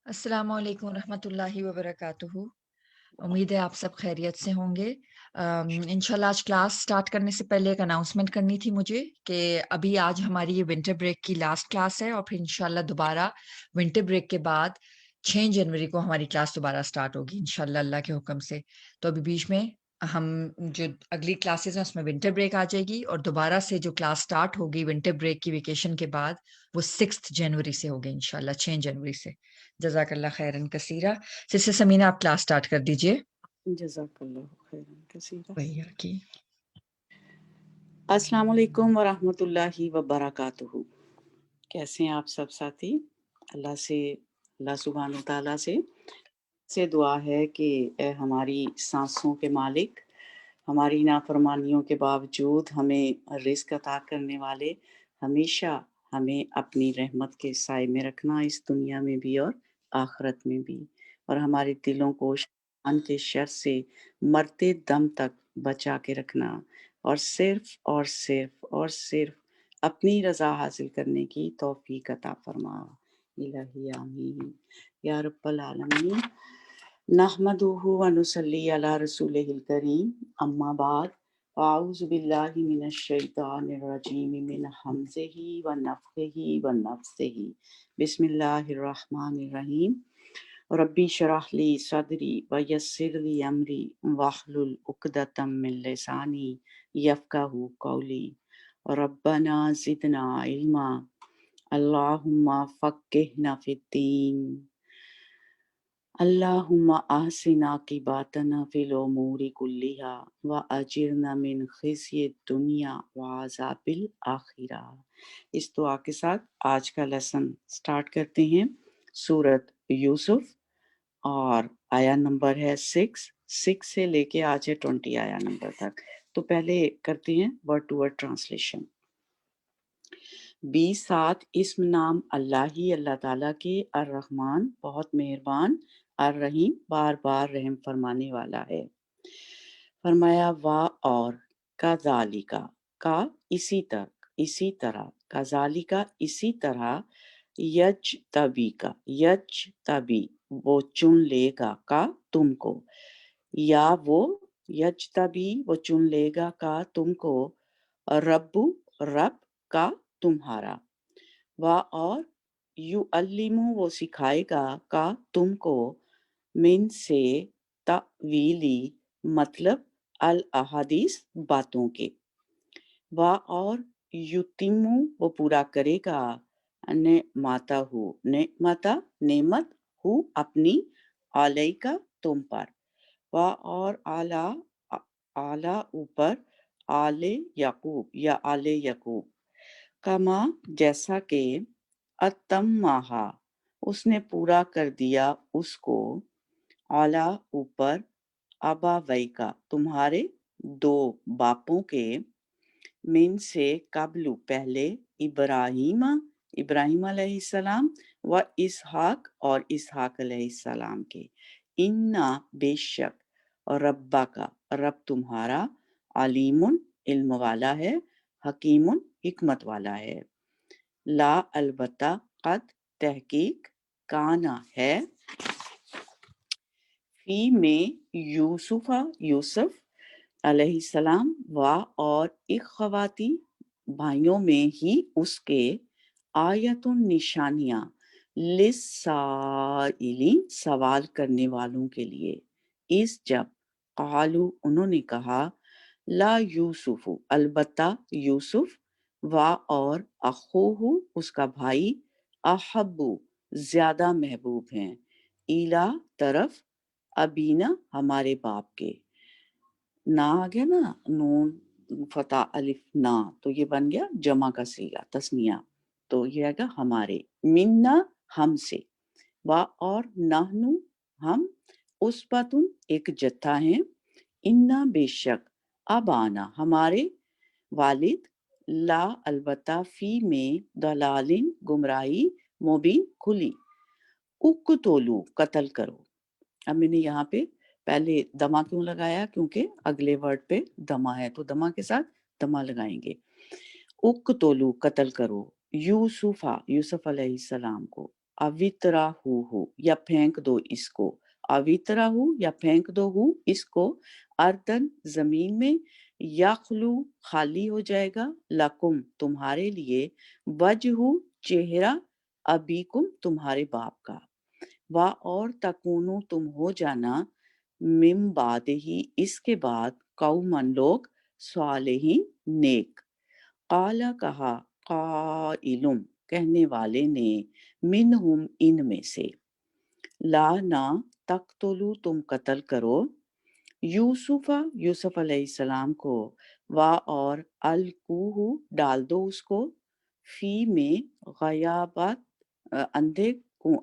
अस्सलामु अलैकुम रहमतुल्लाहि व बरकातुहू। उम्मीद है आप सब खैरियत से होंगे। इंशाल्लाह आज क्लास स्टार्ट करने से पहले एक अनाउंसमेंट करनी थी मुझे कि अभी आज हमारी ये विंटर ब्रेक की लास्ट क्लास है और फिर इंशाल्लाह दोबारा विंटर ब्रेक के बाद 6 जनवरी को हमारी क्लास दोबारा स्टार्ट होगी इंशाल्लाह अल्लाह के हुक्म से। तो अभी बीच में हम जो अगली क्लासेस हैं उसमें विंटर ब्रेक आ जाएगी और दोबारा से जो क्लास स्टार्ट होगी विंटर ब्रेक की वेकेशन के बाद वो 6 जनवरी से होगी इंशाल्लाह 6 जनवरी से। जज़ाकल्लाह खैरन कसीरा। सिस्टर समीना आप क्लास स्टार्ट कर दीजिए। जज़ाकल्लाहु खैरन कसीरा। भैया की अस्सलाम वालेकुम व रहमतुल्लाहि व बरकातुहू। कैसे हैं आप सब साथी? अल्लाह सुब्हान व तआला से दुआ है कि ए हमारी सांसों के मालिक, हमारी नाफरमानियों के बावजूद हमें रिज़्क अता करने वाले, हमेशा हमें अपनी रहमत के साए में रखना इस दुनिया में भी और आखिरत में भी, और हमारे दिलों को शैतान के शर से मरते दम तक बचा के रखना और सिर्फ अपनी रज़ा हासिल करने की तौफीक अता फरमा। इलाही आमीन या रब्बल आलमीन। नहमदुहु व नुसल्ली अला रसूलिहिल करीम, अम्मा बाद, अऊज़ु बिल्लाहि मिनश शैतानिर रजीम मिन हमज़िही व नफ़्ख़िही व नफ़्सिही। बिस्मिल्लाहिर रहमानिर रहीम। रब्बी शरह ली सदरी व यस्सिर ली अमरी वहलुल उक़दतम मिन लिसानी यफ़क़हू क़ौली। रब्बना ज़िदना इल्मा, अल्लाहुम्मा फ़क़्क़िहना फ़िद्दीन, अल्लाहुम्मा अहसिन आक़िबतना फ़िल उमूरि कुल्लिहा व अजिरना मिन ख़िज़्यि दुनिया व अज़ाबिल आखिरा। इस दुआ के साथ आज का लेसन स्टार्ट करते हैं। सूरत यूसुफ और आया नंबर है 6 से लेके आज है 20 आया नंबर तक। तो पहले करते हैं वर्ड टू वर्ड ट्रांसलेशन। 20 इस्म नाम अल्लाह ही अल्लाह ताला के अर्रहमान बहुत मेहरबान, अर्रहीम बार बार रहम फरमाने वाला है। फरमाया वाह और काज़ालिका का इसी तरह काज़ालिका इसी तरह यज तबी वो चुन लेगा का तुमको, या वो यज तबी वो चुन लेगा का तुमको, रब्बु रब का तुम्हारा, वा और युअल्लिमु वो सिखाएगा का तुमको, मिन से तावीली मतलब अल अहादीस बातों के, वा और युतिमु वो पूरा करेगा नेमता नेमत हु अपनी, अलैका तुम पर, वा और आला ऊपर, आले याकूब या आले यकूब, कमा जैसा के, अतम्माहा उसने पूरा कर दिया उसको, आला ऊपर, अबावैका तुम्हारे दो बापों के, मिन से कबलु पहले, इब्राहिम अलैहिस्सलाम व इसहाक और इसहाक अलैहिस्सलाम के, इन्ना बेशक, और रब्बा का रब तुम्हारा, अलीमुन इल्म वाला है, हकीमुन हिकमत वाला है। ला अलबत्ता कद तहकीक, काना है, फी में यूसुफ अलैहिस्सलाम व और इख्वाती भाइयों में ही उसके, आयतुन निशानियां, लिस्साइलिन सवाल करने वालों के लिए, इस जब कालू उन्होंने कहा, ला यूसुफु अलबत्ता यूसुफ, व और अखूहु उसका भाई, अहब्बु ज्यादा महबूब हैं, इला तरफ, अबीना हमारे बाप के। ना आ गया ना, नून फता अलिफ ना, तो ये बन गया जमा का सीगा तस्निया, तो ये आएगा हमारे, मिन्ना हमसे, वा और नहनु हम, उसबतुन एक जत्था है, इन्ना बेशक, अब आना हमारे वालिद, ला अलबत्ता फी में दलालिन गुमराही, मुबीन खुली, उक्तोलू कत्ल करो। अब मैंने यहाँ पे पहले दमा क्यों लगाया, क्योंकि अगले वर्ड पे दमा है, तो दमा के साथ दमा लगाएंगे। उक्तोलू कत्ल करो, यूसुफ अलैहिस्सलाम को, अवितराहु या फेंक दो इसको, अवितराहु या फेंक दो हु इसको, अर्दन जमीन में, याखलू खाली हो जाएगा, लकुम तुम्हारे लिए, वजहु चेहरा, अबीकुम तुम्हारे बाप का, वा और तकूनु तुम हो जाना, मिम बाद ही इसके बाद, कौमन लोग, स्वालिहीन नेक। काला कहा, काइलुम कहने वाले ने, मिनहुम इनमें से, ला ना तख्तुलू तुम कत्ल करो, यूसुफा यूसुफ अलैहिस्सलाम को, वा और अलकूहु डाल दो उसको, फी में गयाबात अंधे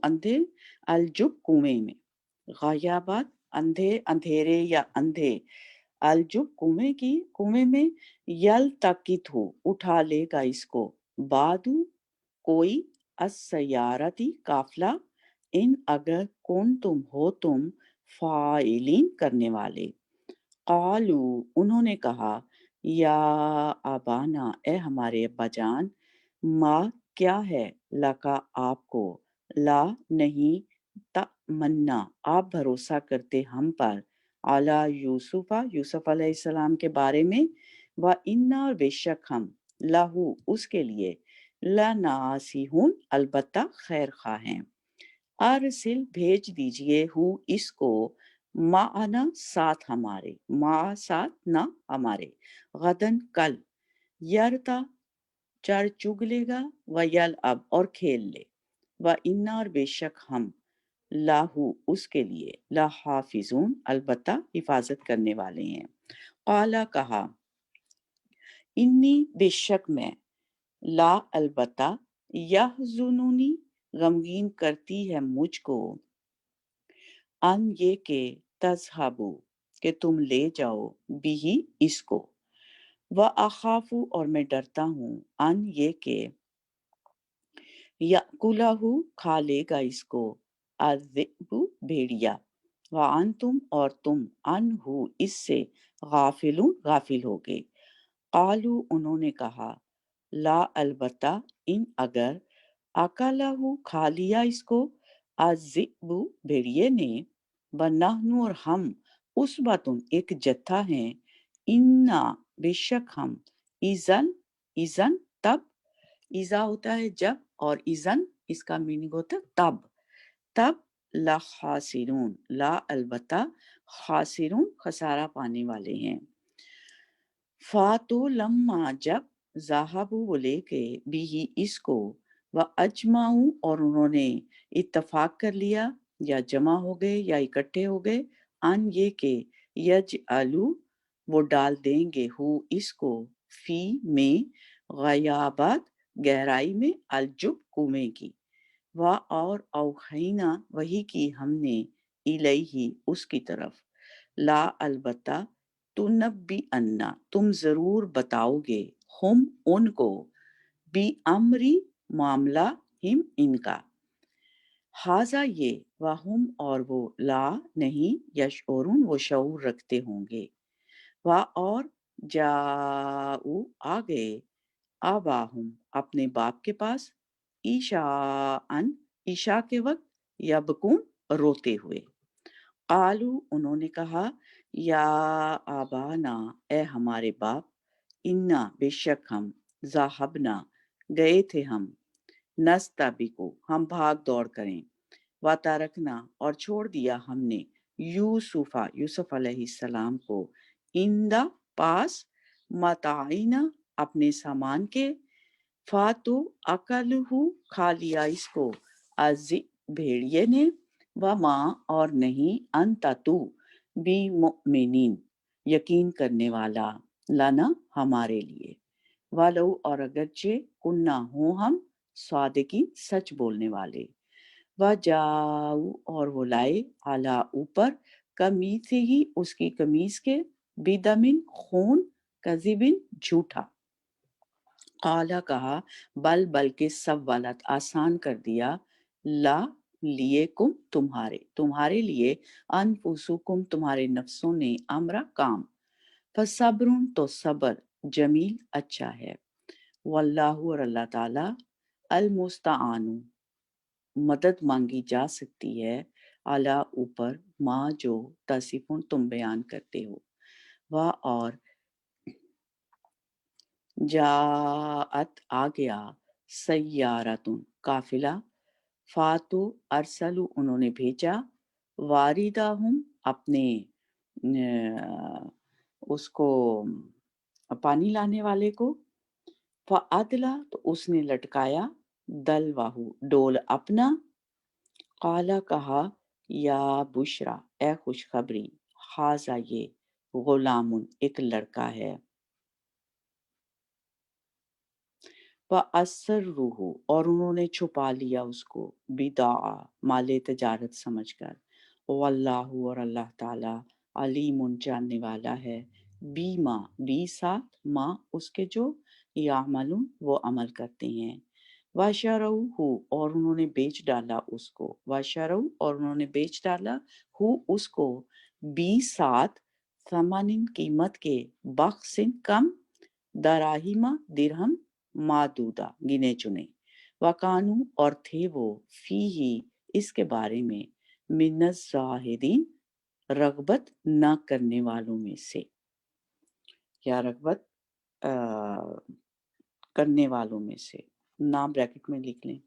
अंधे, अलजुब कुएं में, गयाबात अंधे अंधेरे या अंधे, अलजुब कुएं में, यल तकित हो उठा लेगा इसको, बादू कोई, अस्सयारती काफला, इन अगर कौन तुम हो तुम, फाइलिन करने वाले। कालू उन्होंने कहा, या अबाना ए हमारे अब्बा जान, माँ क्या है, लका आपको, ला नहीं, तमन्ना आप भरोसा करते हम पर, अला यूसुफा यूसुफ अलैहिस्सलाम के बारे में, व इन्ना और बेशक हम, लाहू उसके लिए, लनासिहुन अलबत्ता खैर खा हैं। अरसिल भेज दीजिए हु इसको, माना साथ हमारे, मा साथ ना हमारे, गदन कल, यरता चर चुग लेगा, व यल अब और खेल ले, व इन्ना और बेशक हम, लाहू उसके लिए, ला हाफिजून अलबत्ता हिफाजत करने वाले हैं। काला कहा, इन्नी बेशक मैं, ला अलबत्ता, यहजुनूनी गमगीन करती है मुझको, अन ये के तज़हबू कि तुम ले जाओ, बिही इसको, व अखाफू और मैं डरता हूँ, अन ये के याकुलहू खा लेगा इसको, अज़िबू भेड़िया, व अंतुम और तुम, अनहु इससे, गाफिलून गाफिल होगे। कालू उन्होंने कहा, ला अलबत्ता इन अगर, अकलहू खा लिया इसको, अज़िबू भेड़िए ने, व नहनु और हम, उस बातुन एक जत्था हैं, इन्ना बेशक हम, इजन इजन तब, इजा होता है जब, और इजन इसका मीनिंग होता है तब, तब ला खासिरून ला अलबत्ता, खासिरून खसारा पाने वाले हैं। फातु लम्मा जब, ज़ाहबू वो लेके, बिही इसको, व अजमाऊ और उन्होंने इत्तफाक कर लिया, या जमा हो गए या इकट्ठे हो गए, अन ये के, यज अलू वो डाल देंगे हु इसको, फी में, गयाबात गहराई में, अलजुब कुएं की, वा और औखैना वही की हमने, इलैही उसकी तरफ, ला अलबत्ता, तुनब्बी अन्ना तुम जरूर बताओगे, हम उनको, बी अमरी मामला, हिम इनका, हाजा ये, वाहुम और वो, ला नहीं, यशओरुन वो शऊर रखते होंगे, वा और जाऊ आ गए, आबाहुम अपने बाप के पास, ईशाअन ईशा के वक्त, यबकून रोते हुए। कालू उन्होंने कहा, या आबाना ए हमारे बाप, इन्ना बेशक हम, जाहबना गए थे हम, नस्ताबिकु हम भाग दौड़ करें, वातारकना और छोड़ दिया हमने, यूसुफा यूसुफ अलैहिस्सलाम को, इंदा पास, मताइना अपने सामान के, फातु अकलहू खा लिया इसको, अजी भेड़िए ने, व माँ और नहीं, अंता तू, बी मुमिनीन यकीन करने वाला, लाना हमारे लिए, वालो और अगरचे, कुन्ना हो हम, स्वादिकी सच बोलने वाले, व जाऊ और वो लाए, आला ऊपर, कमीज से ही उसकी कमीज के, बिदमिन खून, कजीबिन झूठा। काला कहा, बल बल्कि सब वालत आसान कर दिया, ला लिए कुम तुम्हारे लिए, अनफुसुकुम तुम्हारे नफ्सों ने, अमरा काम, फसब्रुन तो सब्र, जमील अच्छा है, वल्लाहु और अल्लाह ताला, अल मुस्ताआनु मदद मांगी जा सकती है, आला ऊपर माँ जो तसिफुन तुम बयान करते हो। वह और जाअत आ गया, सय्यारतुन काफिला, फातु अरसलु उन्होंने भेजा, वारिदाहुम अपने उसको पानी लाने वाले को, फ़अदला तो उसने लटकाया, दलवाहु डोल अपना, काला कहा, या बुशरा ए खुशखबरी, हाजा ये, गुलामुन एक लड़का है, फ़अस्सर्रुहु और उन्होंने छुपा लिया उसको, बिदाअ माले तजारत समझकर, वल्लाहु और अल्लाह ताला अलीमुन जानने वाला है, बीमा बी साथ माँ उसके जो यामलून वो अमल करते हैं, वाशरऊ और उन्होंने बेच डाला उसको, वाशरऊ और उन्होंने बेच डाला हु उसको, बी साथ थमनिन कीमत के, बख्सिन कम, दराहिमा दिरहम, मादूदा गिने चुने, वकानू और थे वो, फी ही इसके बारे में, मिन्नत जाहिदीन रगबत न करने वालों में से, या रगबत अ, करने वालों में से, नाम ब्रैकेट में लिख लें।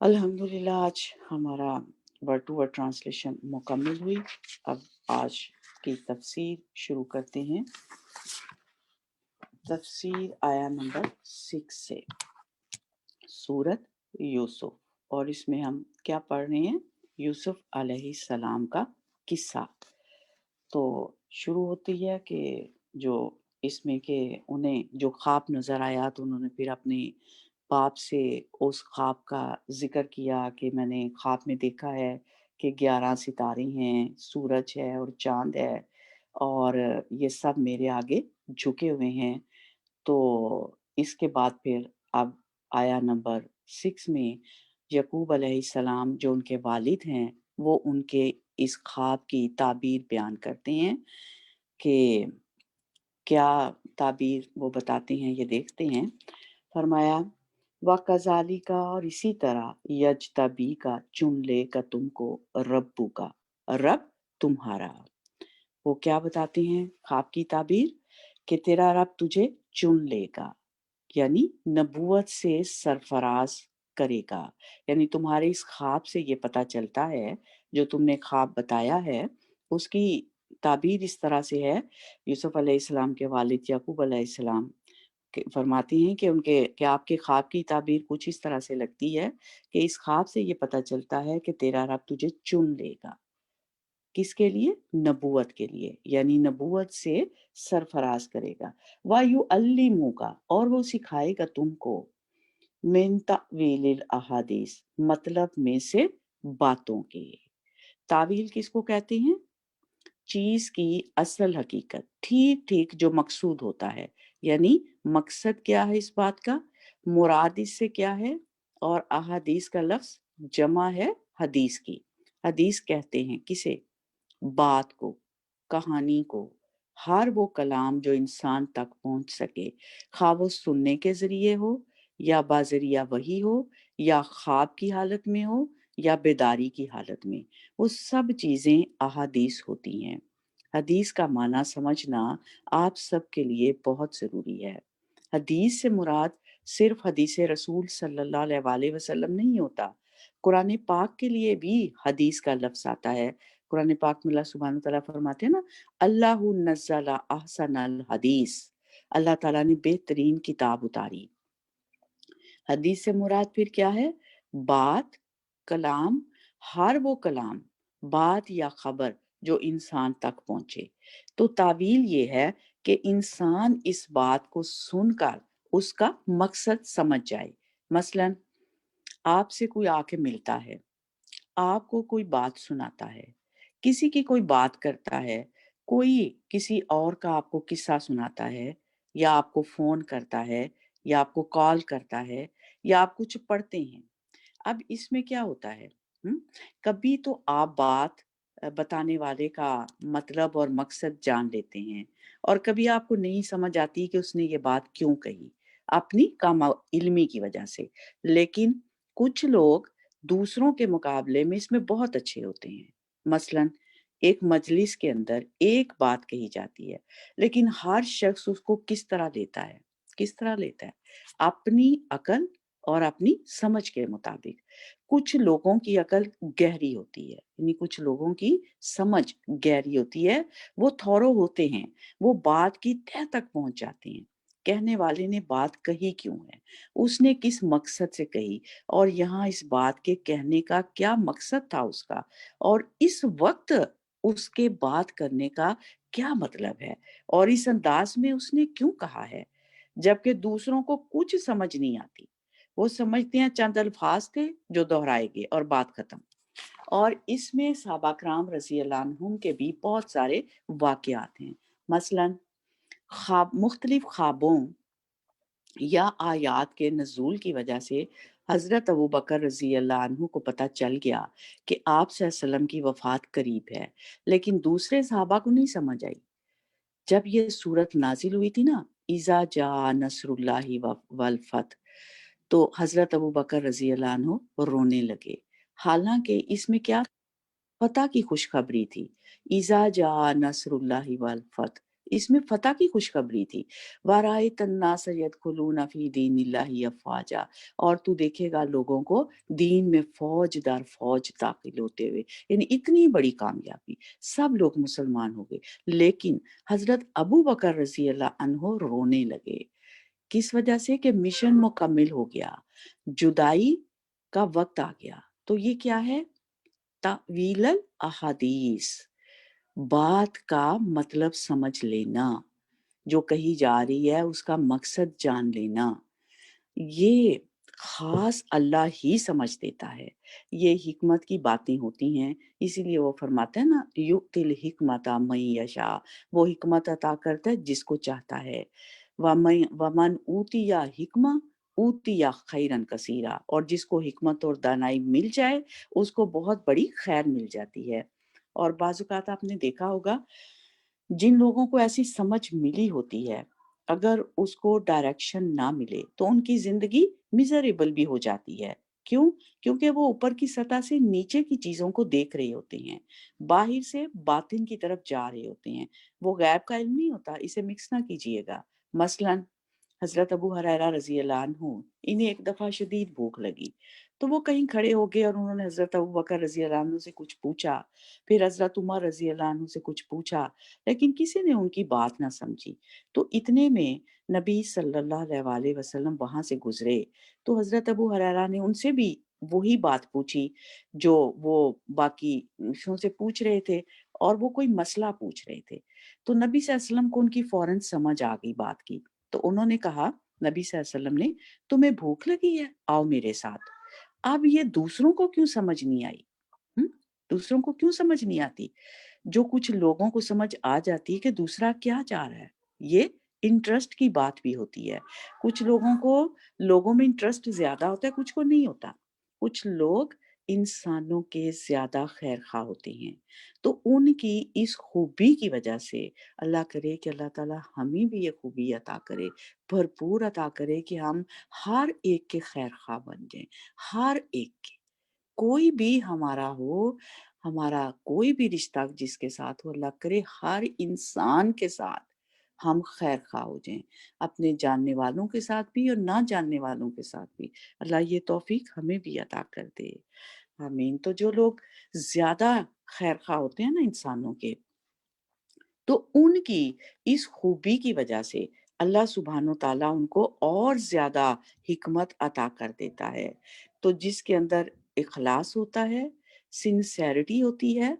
अल्हम्दुलिल्लाह आज हमारा वर्ड टू वर्ड ट्रांसलेशन मुकम्मल हुई। अब आज की तफसीर शुरू करते हैं। तफसीर आया नंबर 6 से, सूरत यूसुफ, और इसमें हम क्या पढ़ रहे हैं? यूसुफ अलैहिस्सलाम का किस्सा। तो शुरू होती है कि जो इसमें कि उन्हें जो ख्वाब नज़र आया तो उन्होंने फिर अपने बाप से उस ख्वाब का ज़िक्र किया कि मैंने ख्वाब में देखा है कि 11 सितारे हैं, सूरज है और चाँद है और ये सब मेरे आगे झुके हुए हैं। तो इसके बाद फिर अब आया नंबर 6 में यकूब अलैहिस्सलाम जो उनके वालिद हैं, वो उनके इस ख्वाब की ताबीर बयान करते हैं कि क्या ताबीर वो बताते हैं, ये देखते हैं। फरमाया व कज़ालिका और इसी तरह यज्तबी का चुन लेगा तुमको रब्बू का, रब तुम्हारा। वो क्या बताते हैं ख्वाब की ताबीर कि तेरा रब तुझे चुन लेगा, यानी नबूवत से सरफराज करेगा। यानी तुम्हारे इस ख्वाब से ये पता चलता है, जो तुमने ख्वाब बताया है उसकी ताबीर इस तरह से है। यूसुफ अलैहिस्सलाम के वालिद याकूब अलैहिस्सलाम फरमाती हैं कि उनके कि आपके ख्वाब की ताबीर कुछ इस तरह से लगती है कि इस ख्वाब से ये पता चलता है कि तेरा रब तुझे चुन लेगा। किसके लिए? नबूवत के लिए, यानी नबूवत से सरफराज करेगा। वायुअल्लिमुका और वो सिखाएगा तुमको, मिन तावीलिल अहादीस मतलब में से बातों के। तावील किसको कहते हैं? चीज की असल हकीकत, ठीक ठीक जो मकसूद होता है, यानी मकसद क्या है इस बात का, मुराद इससे क्या है। और अहादीस का लफ्ज जमा है हदीस की। हदीस कहते हैं किसे? बात को, कहानी को, हर वो कलाम जो इंसान तक पहुंच सके, खा वो सुनने के जरिए हो या बाजरिया वही हो या ख्वाब की हालत में हो या बेदारी की हालत में, वो सब चीज़ें अहादीस होती हैं। हदीस का माना समझना आप सब के लिए बहुत ज़रूरी है। हदीस से मुराद सिर्फ हदीस रसूल सल्लल्लाहु अलैहि वसल्लम नहीं होता। कुरान पाक के लिए भी हदीस का लफ्ज़ आता है। कुरान पाक में अल्लाह सुब्हानहू तआला फरमाते हैं ना, अल्लाहु नज़्ज़ला अहसनल हदीस, अल्लाह ताला ने बेहतरीन किताब उतारी। हदीस से मुराद फिर क्या है? बात, कलाम, हर वो कलाम, बात या खबर जो इंसान तक पहुंचे। तो तावील ये है कि इंसान इस बात को सुनकर उसका मकसद समझ जाए। मसलन आपसे कोई आके मिलता है, आपको कोई बात सुनाता है, किसी की कोई बात करता है, कोई किसी और का आपको किस्सा सुनाता है, या आपको फ़ोन करता है, या आपको कॉल करता है, या आप कुछ पढ़ते हैं। अब इसमें क्या होता है? हुँ? कभी तो आप बात बताने वाले का मतलब और मकसद जान लेते हैं और कभी आपको नहीं समझ आती कि उसने ये बात क्यों कही, अपनी कम इल्मी की वजह से। लेकिन कुछ लोग दूसरों के मुकाबले में इसमें बहुत अच्छे होते हैं। मसलन एक मजलिस के अंदर एक बात कही जाती है, लेकिन हर शख्स उसको किस तरह लेता है? किस तरह लेता है? अपनी अकल और अपनी समझ के मुताबिक। कुछ लोगों की अकल गहरी होती है, यानी कुछ लोगों की समझ गहरी होती है, वो थॉरो होते हैं, वो बात की तह तक पहुँच जाते हैं। कहने वाले ने बात कही क्यों है? उसने किस मकसद से कही? और यहाँ इस बात के कहने का क्या मकसद था उसका? और इस वक़्त उसके बात करने का क्या मतलब है? और इस अंदाज़ में उसने क्यों कहा है? जबकि दूसरों को कुछ समझ नहीं आती। वो समझते हैं चंद अल्फ़ाज़ थे जो दोहराए गए और बात खत्म। और इसमें सहाबा किराम रज़ी अल्लाह अन्हुम के भी बहुत सारे वाक़यात हैं। मसलन मुख्तलिफ ख्वाबों या आयात के नज़ूल की वजह से हज़रत अबू बकर रज़ी अल्लाह अन्हु को पता चल गया कि आप सल्लल्लाहु अलैहि वसल्लम की वफ़ात करीब है, लेकिन दूसरे सहाबा को नहीं समझ आई। जब ये सूरत नाज़िल हुई थी ना, इज़ा जा नस्रुल्लाहि वल फ़त्ह, तो हज़रत अबू बकर रज़ी अल्लाह अन्हु रोने लगे। हालाँकि इसमें क्या फ़तह की खुशखबरी थी। इज़ा जा नस्रुल्लाहि वल फ़त्ह, इसमें फ़तह की खुशखबरी थी। वराअयतन नास यदखुलूना फ़ी दीनिल्लाहि अफ़वाजा, और तू देखेगा लोगों को दीन में फ़ौज दर फ़ौज दाखिल होते हुए। यानी इतनी बड़ी कामयाबी, सब लोग मुसलमान हो गए। लेकिन हज़रत अबू बकर रज़ी अल्लाह अन्हु रोने लगे। किस वजह से? कि मिशन मुकम्मिल हो गया, जुदाई का वक़्त आ गया। तो ये क्या है? तावीलल अहादीस, बात का मतलब समझ लेना, जो कही जा रही है उसका मकसद जान लेना। ये खास अल्लाह ही समझ देता है। ये हिकमत की बातें होती हैं, इसीलिए वो फरमाते हैं ना, युतिल हिकमता मन यशा, वो हिकमत अता करता है जिसको चाहता है। वमन ऊतिया हिकमा ऊतिया खैरन कसीरा, और जिसको हिकमत और दानाई मिल जाए उसको बहुत बड़ी खैर मिल जाती है। और बाज़-औक़ात आपने देखा होगा, जिन लोगों को ऐसी समझ मिली होती है, अगर उसको डायरेक्शन ना मिले तो उनकी ज़िंदगी मिज़रेबल भी हो जाती है। क्यों? क्योंकि वो ऊपर की सतह से नीचे की चीज़ों को देख रहे होते हैं, बाहिर से बातिन की तरफ जा रहे होते हैं। वो गैब का इल्म नहीं होता, इसे मिक्स ना कीजिएगा। मसलन हज़रत अबू हुरैरा रज़ी अल्लाह अन्हु, इन्हें एक दफ़ा शदीद भूख लगी, तो वो कहीं खड़े हो गए और उन्होंने हज़रत अबू बकर रज़ी अल्लाह अन्हु से कुछ पूछा, फिर हज़रत उमर रज़ी अल्लाह अन्हु से कुछ पूछा, लेकिन किसी ने उनकी बात ना समझी। तो इतने में नबी सल्लल्लाहु अलैहि वसल्लम वहाँ से गुज़रे, तो हज़रत अबू हुरैरा ने उनसे भी वही बात पूछी, जो वो बाकी से पूछ रहे थे, और वो कोई मसला पूछ रहे थे। तो नबी सल्लल्लाहु अलैहि वसल्लम को उनकी फ़ौरन समझ आ गई बात की। तो उन्होंने कहा, नबी सल्लल्लाहु अलैहि वसल्लम ने, तुम्हें भूख लगी है? आओ मेरे साथ। अब ये दूसरों को क्यों समझ नहीं आई? हुँ? दूसरों को क्यों समझ नहीं आती? जो कुछ लोगों को समझ आ जाती है कि दूसरा क्या चाह रहा है। ये इंटरेस्ट की बात भी होती है। कुछ लोगों को लोगों में इंटरेस्ट ज़्यादा होता है, कुछ को नहीं होता। कुछ लोग इंसानों के ज़्यादा खैर-ख़्वाह होते हैं। तो उनकी इस खूबी की वजह से अल्लाह करे कि अल्लाह ताला हमें भी ये खूबी अता करे, भरपूर अता करे कि हम हर एक के खैर-ख़्वाह बन जाएँ, हर एक के। कोई भी हमारा हो, हमारा कोई भी रिश्ता जिसके साथ हो, अल्लाह करे हर इंसान के साथ हम खैर-ख़्वाह हो जाएँ, अपने जानने वालों के साथ भी और ना जानने वालों के साथ भी। अल्लाह ये तौफ़ीक हमें भी अता कर दे। आमीन। तो जो लोग ज़्यादा खैर-ख़्वाह होते हैं ना इंसानों के, तो उनकी इस खूबी की वजह से अल्लाह सुब्हानो ताला उनको और ज़्यादा हिकमत अता कर देता है। तो जिसके अंदर इखलास होता है, सिंसेरिटी होती है,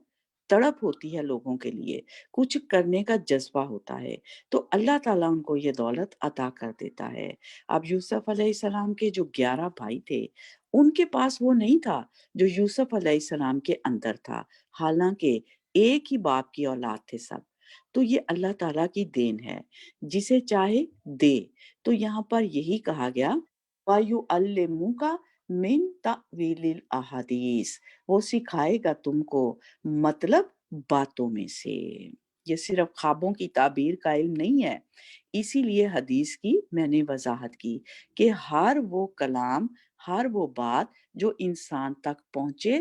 तड़प होती है लोगों के लिए, कुछ करने का जज़्बा होता है, तो अल्लाह ताला उनको ये दौलत अता कर देता है। अब यूसुफ अलैहिस्सलाम के जो 11 भाई थे, उनके पास वो नहीं था जो यूसुफ अलैहिस्सलाम के अंदर था। हालाँकि एक ही बाप की औलाद थे सब। तो ये अल्लाह ताला की देन है, जिसे चाहे दे। तो यहाँ पर यही कहा गया, वयुअल्लिमुका मिन तअवीलिल अहादीस, वो सिखाएगा तुमको मतलब बातों में से। ये सिर्फ ख्वाबों की ताबीर का इल्म नहीं है। इसीलिए हदीस की मैंने वज़ाहत की कि हर वो कलाम, ہر وہ بات جو انسان تک پہنچے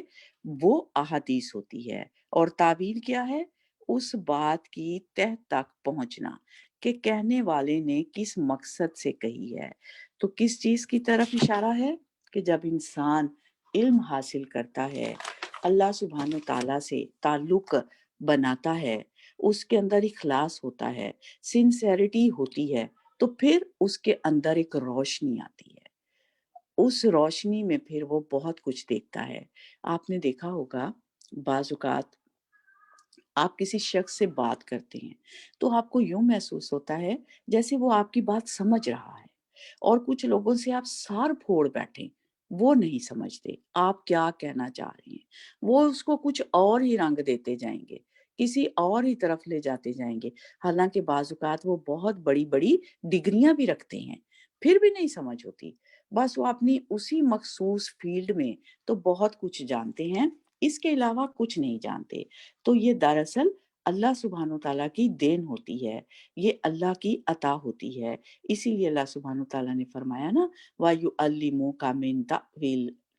وہ احادیث ہوتی ہے، اور تعبیر کیا ہے؟ اس بات کی تہ تک پہنچنا کہ کہنے والے نے کس مقصد سے کہی ہے۔ تو کس چیز کی طرف اشارہ ہے کہ جب انسان علم حاصل کرتا ہے، اللہ سبحانہ تعالیٰ سے تعلق بناتا ہے، اس کے اندر اخلاص ہوتا ہے، سنسیریٹی ہوتی ہے، تو پھر اس کے اندر ایک روشنی آتی ہے۔ اس روشنی میں پھر وہ بہت کچھ دیکھتا ہے۔ آپ نے دیکھا ہوگا بعض اوقات آپ کسی شخص سے بات کرتے ہیں تو آپ کو یوں محسوس ہوتا ہے جیسے وہ آپ کی بات سمجھ رہا ہے، اور کچھ لوگوں سے آپ سار پھوڑ بیٹھیں، وہ نہیں سمجھتے آپ کیا کہنا چاہ رہے ہیں، وہ اس کو کچھ اور ہی رنگ دیتے جائیں گے، کسی اور ہی طرف لے جاتے جائیں گے، حالانکہ بعض اوقات وہ بہت بڑی بڑی ڈگریاں بھی رکھتے ہیں، پھر بھی نہیں سمجھ ہوتی۔ بس وہ اپنی اسی مخصوص فیلڈ میں تو بہت کچھ جانتے ہیں، اس کے علاوہ کچھ نہیں جانتے۔ تو یہ دراصل اللہ سبحانہ تعالیٰ کی دین ہوتی ہے، یہ اللہ کی عطا ہوتی ہے۔ اسی لیے اللہ سبحانہ تعالیٰ نے فرمایا نا وَيُعَلِّمُكَ مِن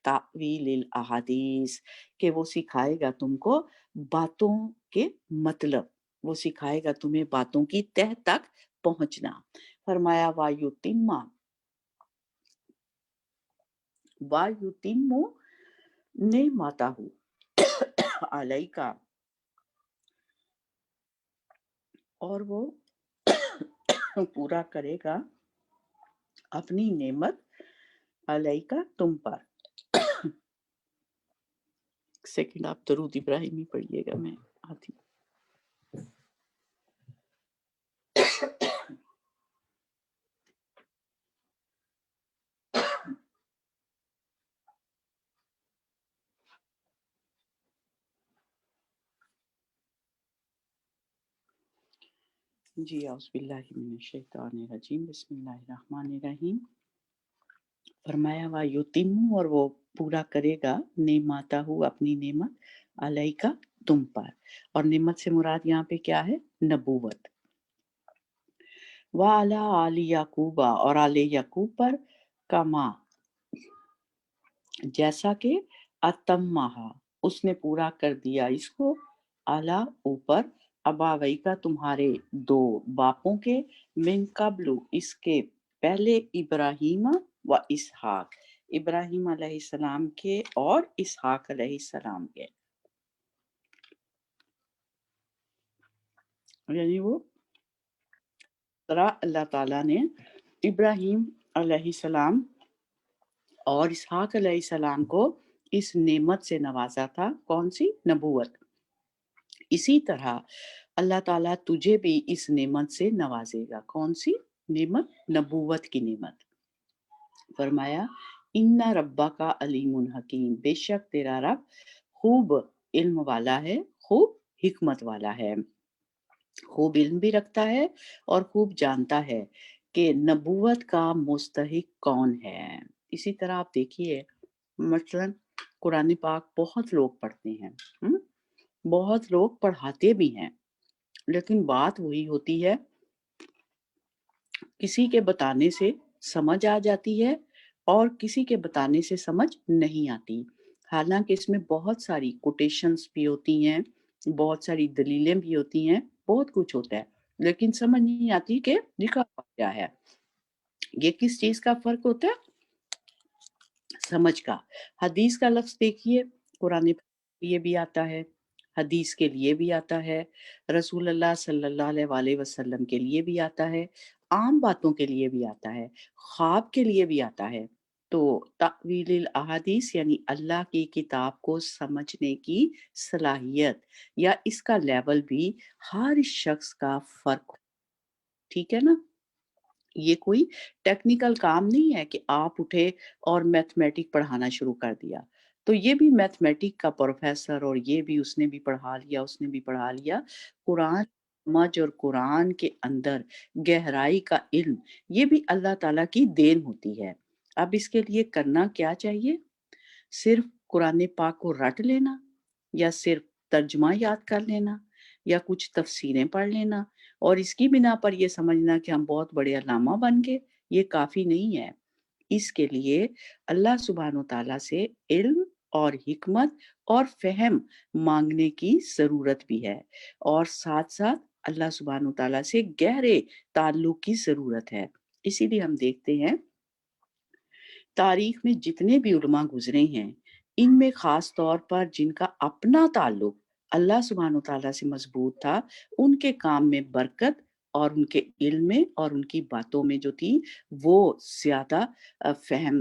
تَأْوِيلِ الْأَحَادِيثِ، کہ وہ سکھائے گا تم کو باتوں کے مطلب، وہ سکھائے گا تمہیں باتوں کی تہ تک پہنچنا۔ فرمایا وَيُتِمُّ نِعْمَتَهُ عَلَيْكَ، اور وہ پورا کرے گا اپنی نعمت علیکہ تم پر۔ ایک سیکنڈ آپ درود ابراہیمی پڑھیے گا، میں آتی ہوں۔ جی اعوذ باللہ من الشیطان الرجیم، بسم اللہ الرحمن الرحیم۔ فرمایا وَيُتِمُّ، اور وہ پورا کرے گا نعمتہ، اپنی نعمت، علیکہ تم پر، اور نعمت سے مراد یہاں پہ کیا ہے؟ نبوت۔ وَعَلَىٰ آلِ یعقوب، اور آل یعقوب پر، کما جیسا کہ اتمہا اس نے پورا کر دیا اس کو، اعلیٰ اوپر، اباوئی کا تمہارے دو باپوں کے، من قبل اس کے پہلے، ابراہیم و اسحاق، ابراہیم علیہ السلام کے اور اسحاق علیہ السلام کے، یعنی وہ طرح اللہ تعالیٰ نے ابراہیم علیہ السلام اور اسحاق علیہ السلام کو اس نعمت سے نوازا تھا، کون سی؟ نبوت۔ اسی طرح اللہ تعالیٰ تجھے بھی اس نعمت سے نوازے گا، کون سی نعمت؟ نبوت کی نعمت۔ فرمایا ان ربا کا علیم حکیم، بے شک تیرا رب خوب علم والا ہے، خوب حکمت والا ہے، خوب علم بھی رکھتا ہے اور خوب جانتا ہے کہ نبوت کا مستحق کون ہے۔ اسی طرح آپ دیکھیے مثلا قرآن پاک بہت لوگ پڑھتے ہیں، بہت لوگ پڑھاتے بھی ہیں، لیکن بات وہی ہوتی ہے، کسی کے بتانے سے سمجھ آ جاتی ہے اور کسی کے بتانے سے سمجھ نہیں آتی، حالانکہ اس میں بہت ساری کوٹیشنز بھی ہوتی ہیں، بہت ساری دلیلیں بھی ہوتی ہیں، بہت کچھ ہوتا ہے، لیکن سمجھ نہیں آتی کہ لکھا ہوا کیا ہے۔ یہ کس چیز کا فرق ہوتا ہے؟ سمجھ کا۔ حدیث کا لفظ دیکھیے، قرآن کے لیے بھی آتا ہے، حدیث کے لیے بھی آتا ہے، رسول اللہ صلی اللہ علیہ وآلہ وسلم کے لیے بھی آتا ہے، عام باتوں کے لیے بھی آتا ہے، خواب کے لیے بھی آتا ہے۔ تو تأویل الاحادیث یعنی اللہ کی کتاب کو سمجھنے کی صلاحیت یا اس کا لیول بھی ہر شخص کا فرق، ٹھیک ہے نا؟ یہ کوئی ٹیکنیکل کام نہیں ہے کہ آپ اٹھے اور میتھمیٹک پڑھانا شروع کر دیا، تو یہ بھی میتھمیٹک کا پروفیسر، اور یہ بھی اس نے بھی پڑھا لیا، اس نے بھی پڑھا لیا۔ قرآن سمجھ اور قرآن کے اندر گہرائی کا علم، یہ بھی اللہ تعالیٰ کی دین ہوتی ہے۔ اب اس کے لیے کرنا کیا چاہیے؟ صرف قرآن پاک کو رٹ لینا، یا صرف ترجمہ یاد کر لینا، یا کچھ تفسیریں پڑھ لینا اور اس کی بنا پر یہ سمجھنا کہ ہم بہت بڑے علامہ بن گئے، یہ کافی نہیں ہے۔ اس کے لیے اللہ سبحانہ و تعالیٰ سے علم اور حکمت اور فہم مانگنے کی ضرورت بھی ہے، اور ساتھ ساتھ اللہ سبحانہ و تعالیٰ سے گہرے تعلق کی ضرورت ہے۔ اسی لیے ہم دیکھتے ہیں تاریخ میں جتنے بھی علماء گزرے ہیں، ان میں خاص طور پر جن کا اپنا تعلق اللہ سبحانہ وتعالیٰ سے مضبوط تھا، ان کے کام میں برکت اور ان کے علم میں اور ان کی باتوں میں جو تھی وہ زیادہ فہم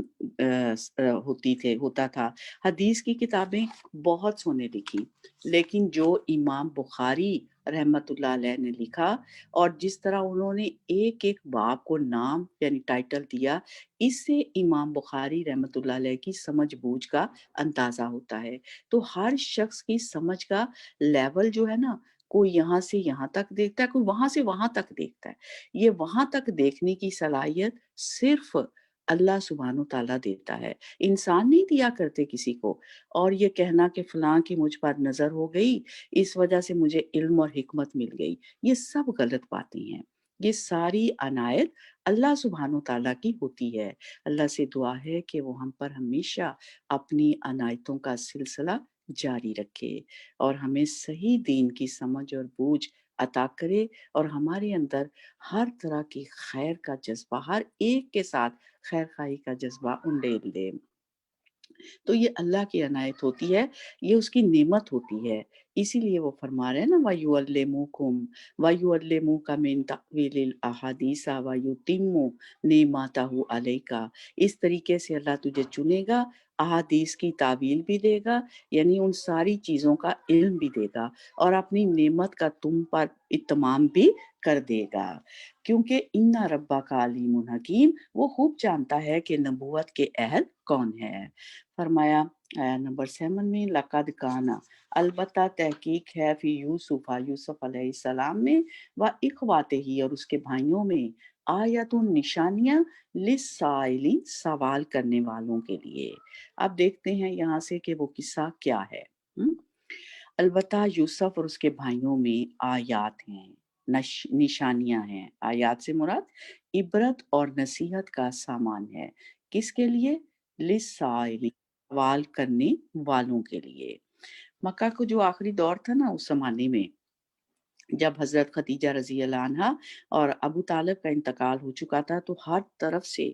ہوتا تھا۔ حدیث کی کتابیں بہت سو نے لکھی، لیکن جو امام بخاری رحمت اللہ علیہ نے لکھا اور جس طرح انہوں نے ایک ایک باب کو نام یعنی ٹائٹل دیا، اس سے امام بخاری رحمت اللہ علیہ کی سمجھ بوجھ کا اندازہ ہوتا ہے۔ تو ہر شخص کی سمجھ کا لیول جو ہے نا، کوئی یہاں سے یہاں تک دیکھتا ہے، کوئی وہاں سے وہاں تک دیکھتا ہے۔ یہ وہاں تک دیکھنے کی صلاحیت صرف اللہ سبحانہ تعالیٰ دیتا ہے، انسان نہیں دیا کرتے کسی کو۔ اور یہ کہنا کہ فلاں کی مجھ پر نظر ہو گئی، اس وجہ سے مجھے علم اور حکمت مل گئی، یہ سب غلط باتیں ہیں۔ یہ ساری عنایت اللہ سبحانہ تعالیٰ کی ہوتی ہے۔ اللہ سے دعا ہے کہ وہ ہم پر ہمیشہ اپنی عنایتوں کا سلسلہ جاری رکھے اور ہمیں صحیح دین کی سمجھ اور بوجھ عطا کرے، اور ہمارے اندر ہر طرح کی خیر کا جذبہ، ہر ایک کے ساتھ خیر خواہی کا جذبہ انڈیل دے۔ تو یہ اللہ کی عنایت ہوتی ہے، یہ اس کی نعمت ہوتی ہے۔ اسی لیے وہ فرما رہے ہیں نا وَيُعَلِّمُكُمْ وَيُعَلِّمُكَ مِن تَأْوِيلِ الْأَحَادِيثَ وَيُتِمُّ نِعْمَتَهُ عَلَيْكَ۔ اس طریقے سے اللہ تجھے چنے گا، احادیث کی تعویل بھی دے گا، یعنی ان ساری چیزوں کا علم بھی دے گا، اور اپنی نعمت کا تم پر اتمام بھی کر دے گا، کیونکہ ان ربک علیم حکیم، وہ خوب جانتا ہے کہ نبوت کے اہل کون ہے۔ فرمایا آیا نمبر 7 میں لقد کانا، البتہ تحقیق ہے، فی یوسف یوسف علیہ السلام میں، و اخواتہ ہی اور اس کے بھائیوں میں، آیت نشانیاں للسائلین سوال کرنے والوں کے لیے۔ اب دیکھتے ہیں یہاں سے کہ وہ قصہ کیا ہے۔ البتہ یوسف اور اس کے بھائیوں میں آیات ہیں، نشانیاں ہیں۔ آیات سے مراد عبرت اور نصیحت کا سامان ہے۔ کس کے لیے؟ للسائلین، سوال کرنے والوں کے لیے۔ مکہ کو جو آخری دور تھا نا، اس زمانے میں جب حضرت خدیجہ رضی اللہ عنہا اور ابو طالب کا انتقال ہو چکا تھا، تو ہر طرف سے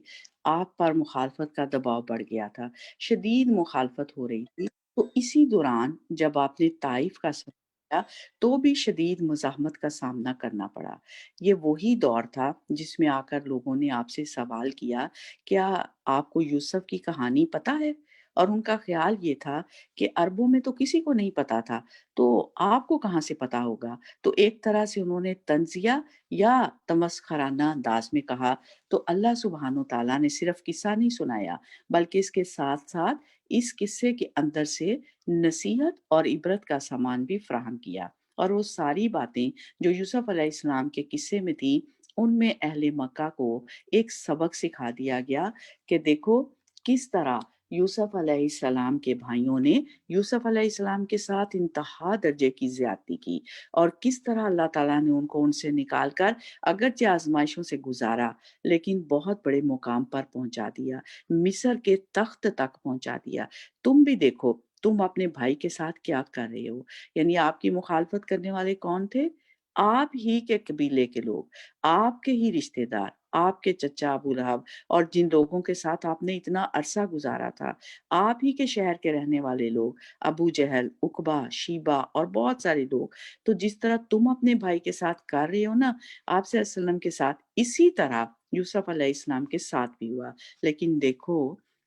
آپ پر مخالفت کا دباؤ بڑھ گیا تھا، شدید مخالفت ہو رہی تھی۔ تو اسی دوران جب آپ نے طائف کا سفر کیا تو بھی شدید مزاحمت کا سامنا کرنا پڑا۔ یہ وہی دور تھا جس میں آ کر لوگوں نے آپ سے سوال کیا، کیا آپ کو یوسف کی کہانی پتہ ہے؟ اور ان کا خیال یہ تھا کہ عربوں میں تو کسی کو نہیں پتا تھا، تو آپ کو کہاں سے پتا ہوگا؟ تو ایک طرح سے انہوں نے طنزیہ یا تمسخرانہ انداز میں کہا۔ تو اللہ سبحانہ تعالیٰ نے صرف قصہ نہیں سنایا، بلکہ اس کے ساتھ ساتھ اس قصے کے اندر سے نصیحت اور عبرت کا سامان بھی فراہم کیا، اور وہ ساری باتیں جو یوسف علیہ السلام کے قصے میں تھیں، ان میں اہل مکہ کو ایک سبق سکھا دیا گیا کہ دیکھو کس طرح یوسف علیہ السلام کے بھائیوں نے یوسف علیہ السلام کے ساتھ انتہا درجے کی زیادتی کی، اور کس طرح اللہ تعالیٰ نے ان کو ان سے نکال کر اگرچہ آزمائشوں سے گزارا لیکن بہت بڑے مقام پر پہنچا دیا، مصر کے تخت تک پہنچا دیا۔ تم بھی دیکھو تم اپنے بھائی کے ساتھ کیا کر رہے ہو، یعنی آپ کی مخالفت کرنے والے کون تھے؟ آپ ہی کے قبیلے کے لوگ، آپ کے ہی رشتہ دار، آپ کے چچا ابو لہب، اور جن لوگوں کے ساتھ آپ نے اتنا عرصہ گزارا تھا، آپ ہی کے شہر کے رہنے والے لوگ، ابو جہل، عقبہ، شیبہ اور بہت سارے لوگ۔ تو جس طرح تم اپنے بھائی کے ساتھ کر رہے ہو نا، آپ صلی اللہ علیہ وسلم کے ساتھ اسی طرح یوسف علیہ السلام کے ساتھ بھی ہوا۔ لیکن دیکھو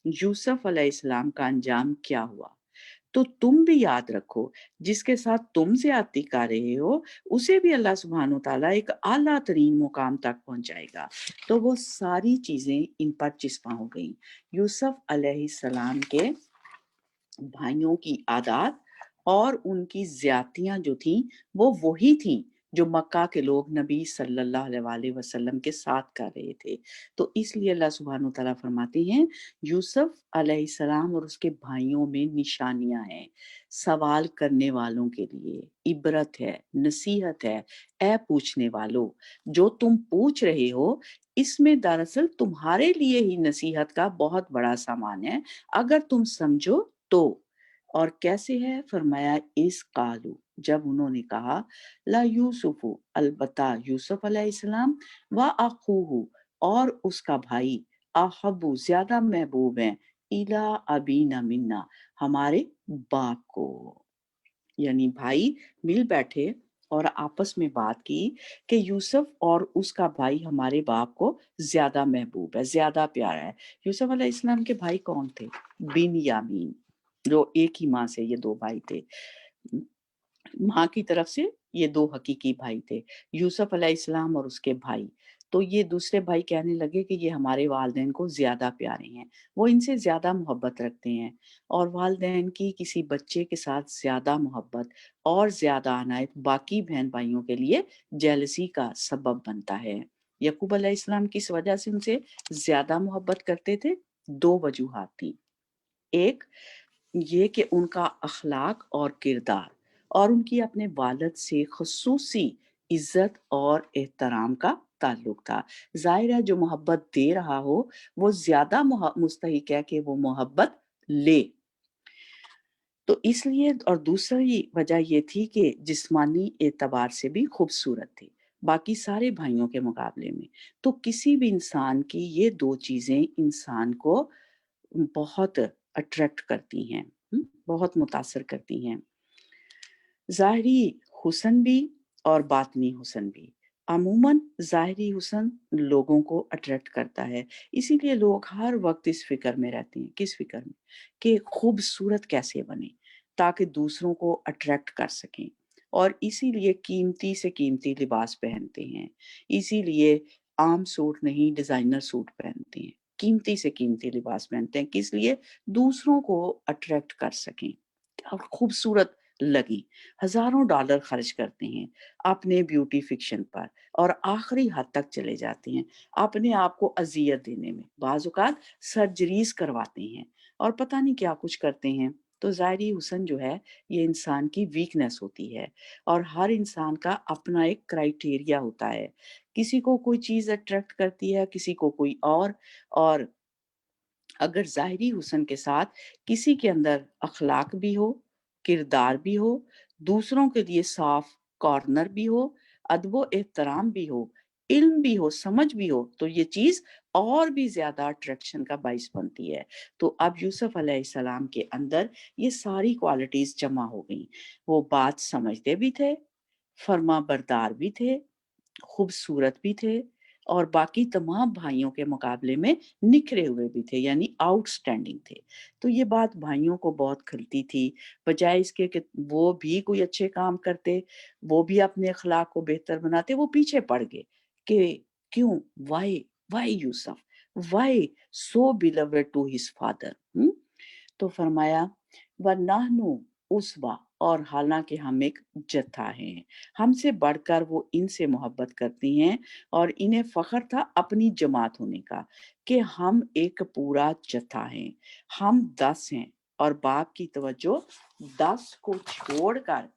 یوسف علیہ السلام کا انجام کیا ہوا۔ تو تم بھی یاد رکھو جس کے ساتھ تم زیادتی کر رہے ہو، اسے بھی اللہ سبحانہ وتعالیٰ ایک اعلیٰ ترین مقام تک پہنچائے گا۔ تو وہ ساری چیزیں ان پر چسپاں ہو گئیں۔ یوسف علیہ السلام کے بھائیوں کی عادات اور ان کی زیادتیاں جو تھیں وہ وہی تھیں جو مکہ کے لوگ نبی صلی اللہ علیہ وآلہ وسلم کے ساتھ کر رہے تھے۔ تو اس لیے اللہ سبحانہ وتعالیٰ فرماتے ہیں یوسف علیہ السلام اور اس کے بھائیوں میں نشانیاں ہیں، سوال کرنے والوں کے لیے عبرت ہے، نصیحت ہے۔ اے پوچھنے والو، جو تم پوچھ رہے ہو इसमें दरअसल तुम्हारे लिए ही नसीहत का बहुत बड़ा सामान है, अगर तुम समझो तो। और कैसे है? फरमाया इस कालू, जब उन्होंने कहा, ला यूसुफु, अलबत्ता यूसुफ अलैहिस्सलाम, व अखूहु, और उसका भाई, अहब्बु, ज्यादा महबूब हैं, इला अबीना मिन्ना, हमारे बाप को। यानी भाई मिल बैठे और आपस में बात की कि यूसुफ और उसका भाई हमारे बाप को ज्यादा महबूब है, ज्यादा प्यारा है। यूसुफ अलैहिस्सलाम के भाई कौन थे? बिनयामीन, जो एक ही माँ से ये दो भाई थे। माँ की तरफ से ये दो हकीकी भाई थे, यूसुफ अलैहिस्सलाम और उसके भाई। तो ये दूसरे भाई कहने लगे कि ये हमारे वालिदैन को ज्यादा प्यारे हैं, वो इनसे ज्यादा मोहब्बत रखते हैं, और वालिदैन की किसी बच्चे के साथ ज्यादा मोहब्बत और ज्यादा अनायत बाकी बहन भाइयों के लिए जेलसी का सबब बनता है। यकूब अलैहिस्सलाम किस वजह से उनसे ज्यादा मोहब्बत करते थे? दो वजूहात थी। एक ये कि उनका अखलाक और किरदार, और उनकी अपने वालिद से खसूसी इज्जत और एहतराम का ताल्लुक था। जाहिर है जो मोहब्बत दे रहा हो वो ज्यादा मुस्तहिक है कि वो मोहब्बत ले। तो इसलिए, और दूसरी वजह ये थी कि जिस्मानी एतबार से भी खूबसूरत थे बाकी सारे भाइयों के मुकाबले में। तो किसी भी इंसान की ये दो चीजें इंसान को बहुत अट्रैक्ट करती हैं, बहुत मुतासर करती हैं। ज़ाहिरी हुस्न भी और बातनी हुस्न भी। अमूमन ज़ाहिरी हुस्न लोगों को अट्रैक्ट करता है, इसीलिए लोग हर वक्त इस फिक्र में रहते हैं। किस फिक्र में? कि खूबसूरत कैसे बने ताकि दूसरों को अट्रैक्ट कर सकें, और इसीलिए कीमती से कीमती लिबास पहनते हैं। इसीलिए आम सूट नहीं, डिजाइनर सूट पहनते हैं, कीमती से कीमती लिबास पहनते हैं। किस लिए? दूसरों को अट्रैक्ट कर सकें और खूबसूरत लगी। हजारों डॉलर खर्च करते हैं अपने ब्यूटी फिक्शन पर, और आखिरी हद तक चले जाते हैं अपने आप को अजियत देने में। बाज़ औक़ात सर्जरीज करवाते हैं और पता नहीं क्या कुछ करते हैं। तो ज़ाहिरी हुस्न जो है ये इंसान की वीकनेस होती है, और हर इंसान का अपना एक क्राइटेरिया होता है। किसी को कोई चीज़ अट्रैक्ट करती है, किसी को कोई और अगर ज़ाहिरी हुस्न के साथ किसी के अंदर अखलाक भी हो, किरदार भी हो, दूसरों के लिए साफ कॉर्नर भी हो, अदब एहतराम भी हो, इल्म भी हो, समझ भी हो, तो ये चीज़ और भी ज़्यादा अट्रैक्शन का बाइस बनती है। तो अब यूसुफ अलैहिस्सलाम के अंदर ये सारी क्वालिटीज़ जमा हो गईं। वो बात समझते भी थे, फर्माबरदार भी थे, खूबसूरत भी थे, और बाकी तमाम भाइयों के मुकाबले में निखरे हुए भी थे, यानी आउटस्टैंडिंग थे। तो ये बात भाइयों को बहुत खलती थी। बजाय इसके कि वो भी कोई अच्छे काम करते, वो भी अपने अखलाक को बेहतर बनाते, वो पीछे पड़ गए कि क्यों, why, why Yusuf, why so beloved to his father. तो फरमाया, वन्नाहनु उसवा, और हालांकि हम एक जत्था हैं, हमसे बढ़कर वो इनसे मोहब्बत करती हैं, और इन्हें फख्र था अपनी जमात होने का कि हम एक पूरा जत्था हैं, हम 10 हैं, और बाप की तवज्जो 10 को छोड़कर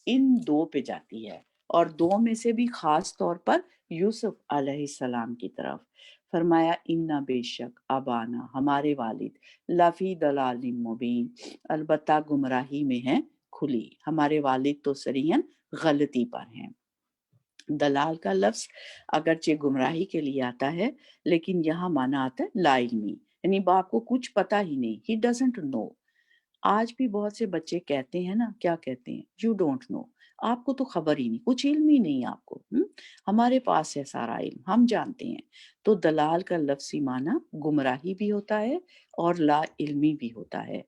इन दो पे जाती है, और दो में से भी खास तौर पर यूसुफ अलैहिस्सलाम की तरफ। फरमाया, इन्ना, बेशक, अबाना, हमारे वालिद, लफी दलालिम मुबीन, अलबत्ता गुमराही में है खुली। हमारे वालिद तो सरीहन गलती पर हैं। दलाल का लफ्ज अगरचे गुमराही के लिए आता है, लेकिन यहाँ माना आता है लाइल्मी, यानी बाप को कुछ पता ही नहीं, ही डजंट नो। आज भी बहुत से बच्चे कहते हैं ना, क्या कहते हैं? यू डोंट नो, आपको तो खबर ही नहीं, कुछ इल्म ही नहीं आपको। हमारे पास है सारा इल्म, हम जानते हैं। तो दलाल का लफ्ज़ी माना गुमराही भी होता है और ला इल्मी भी होता है।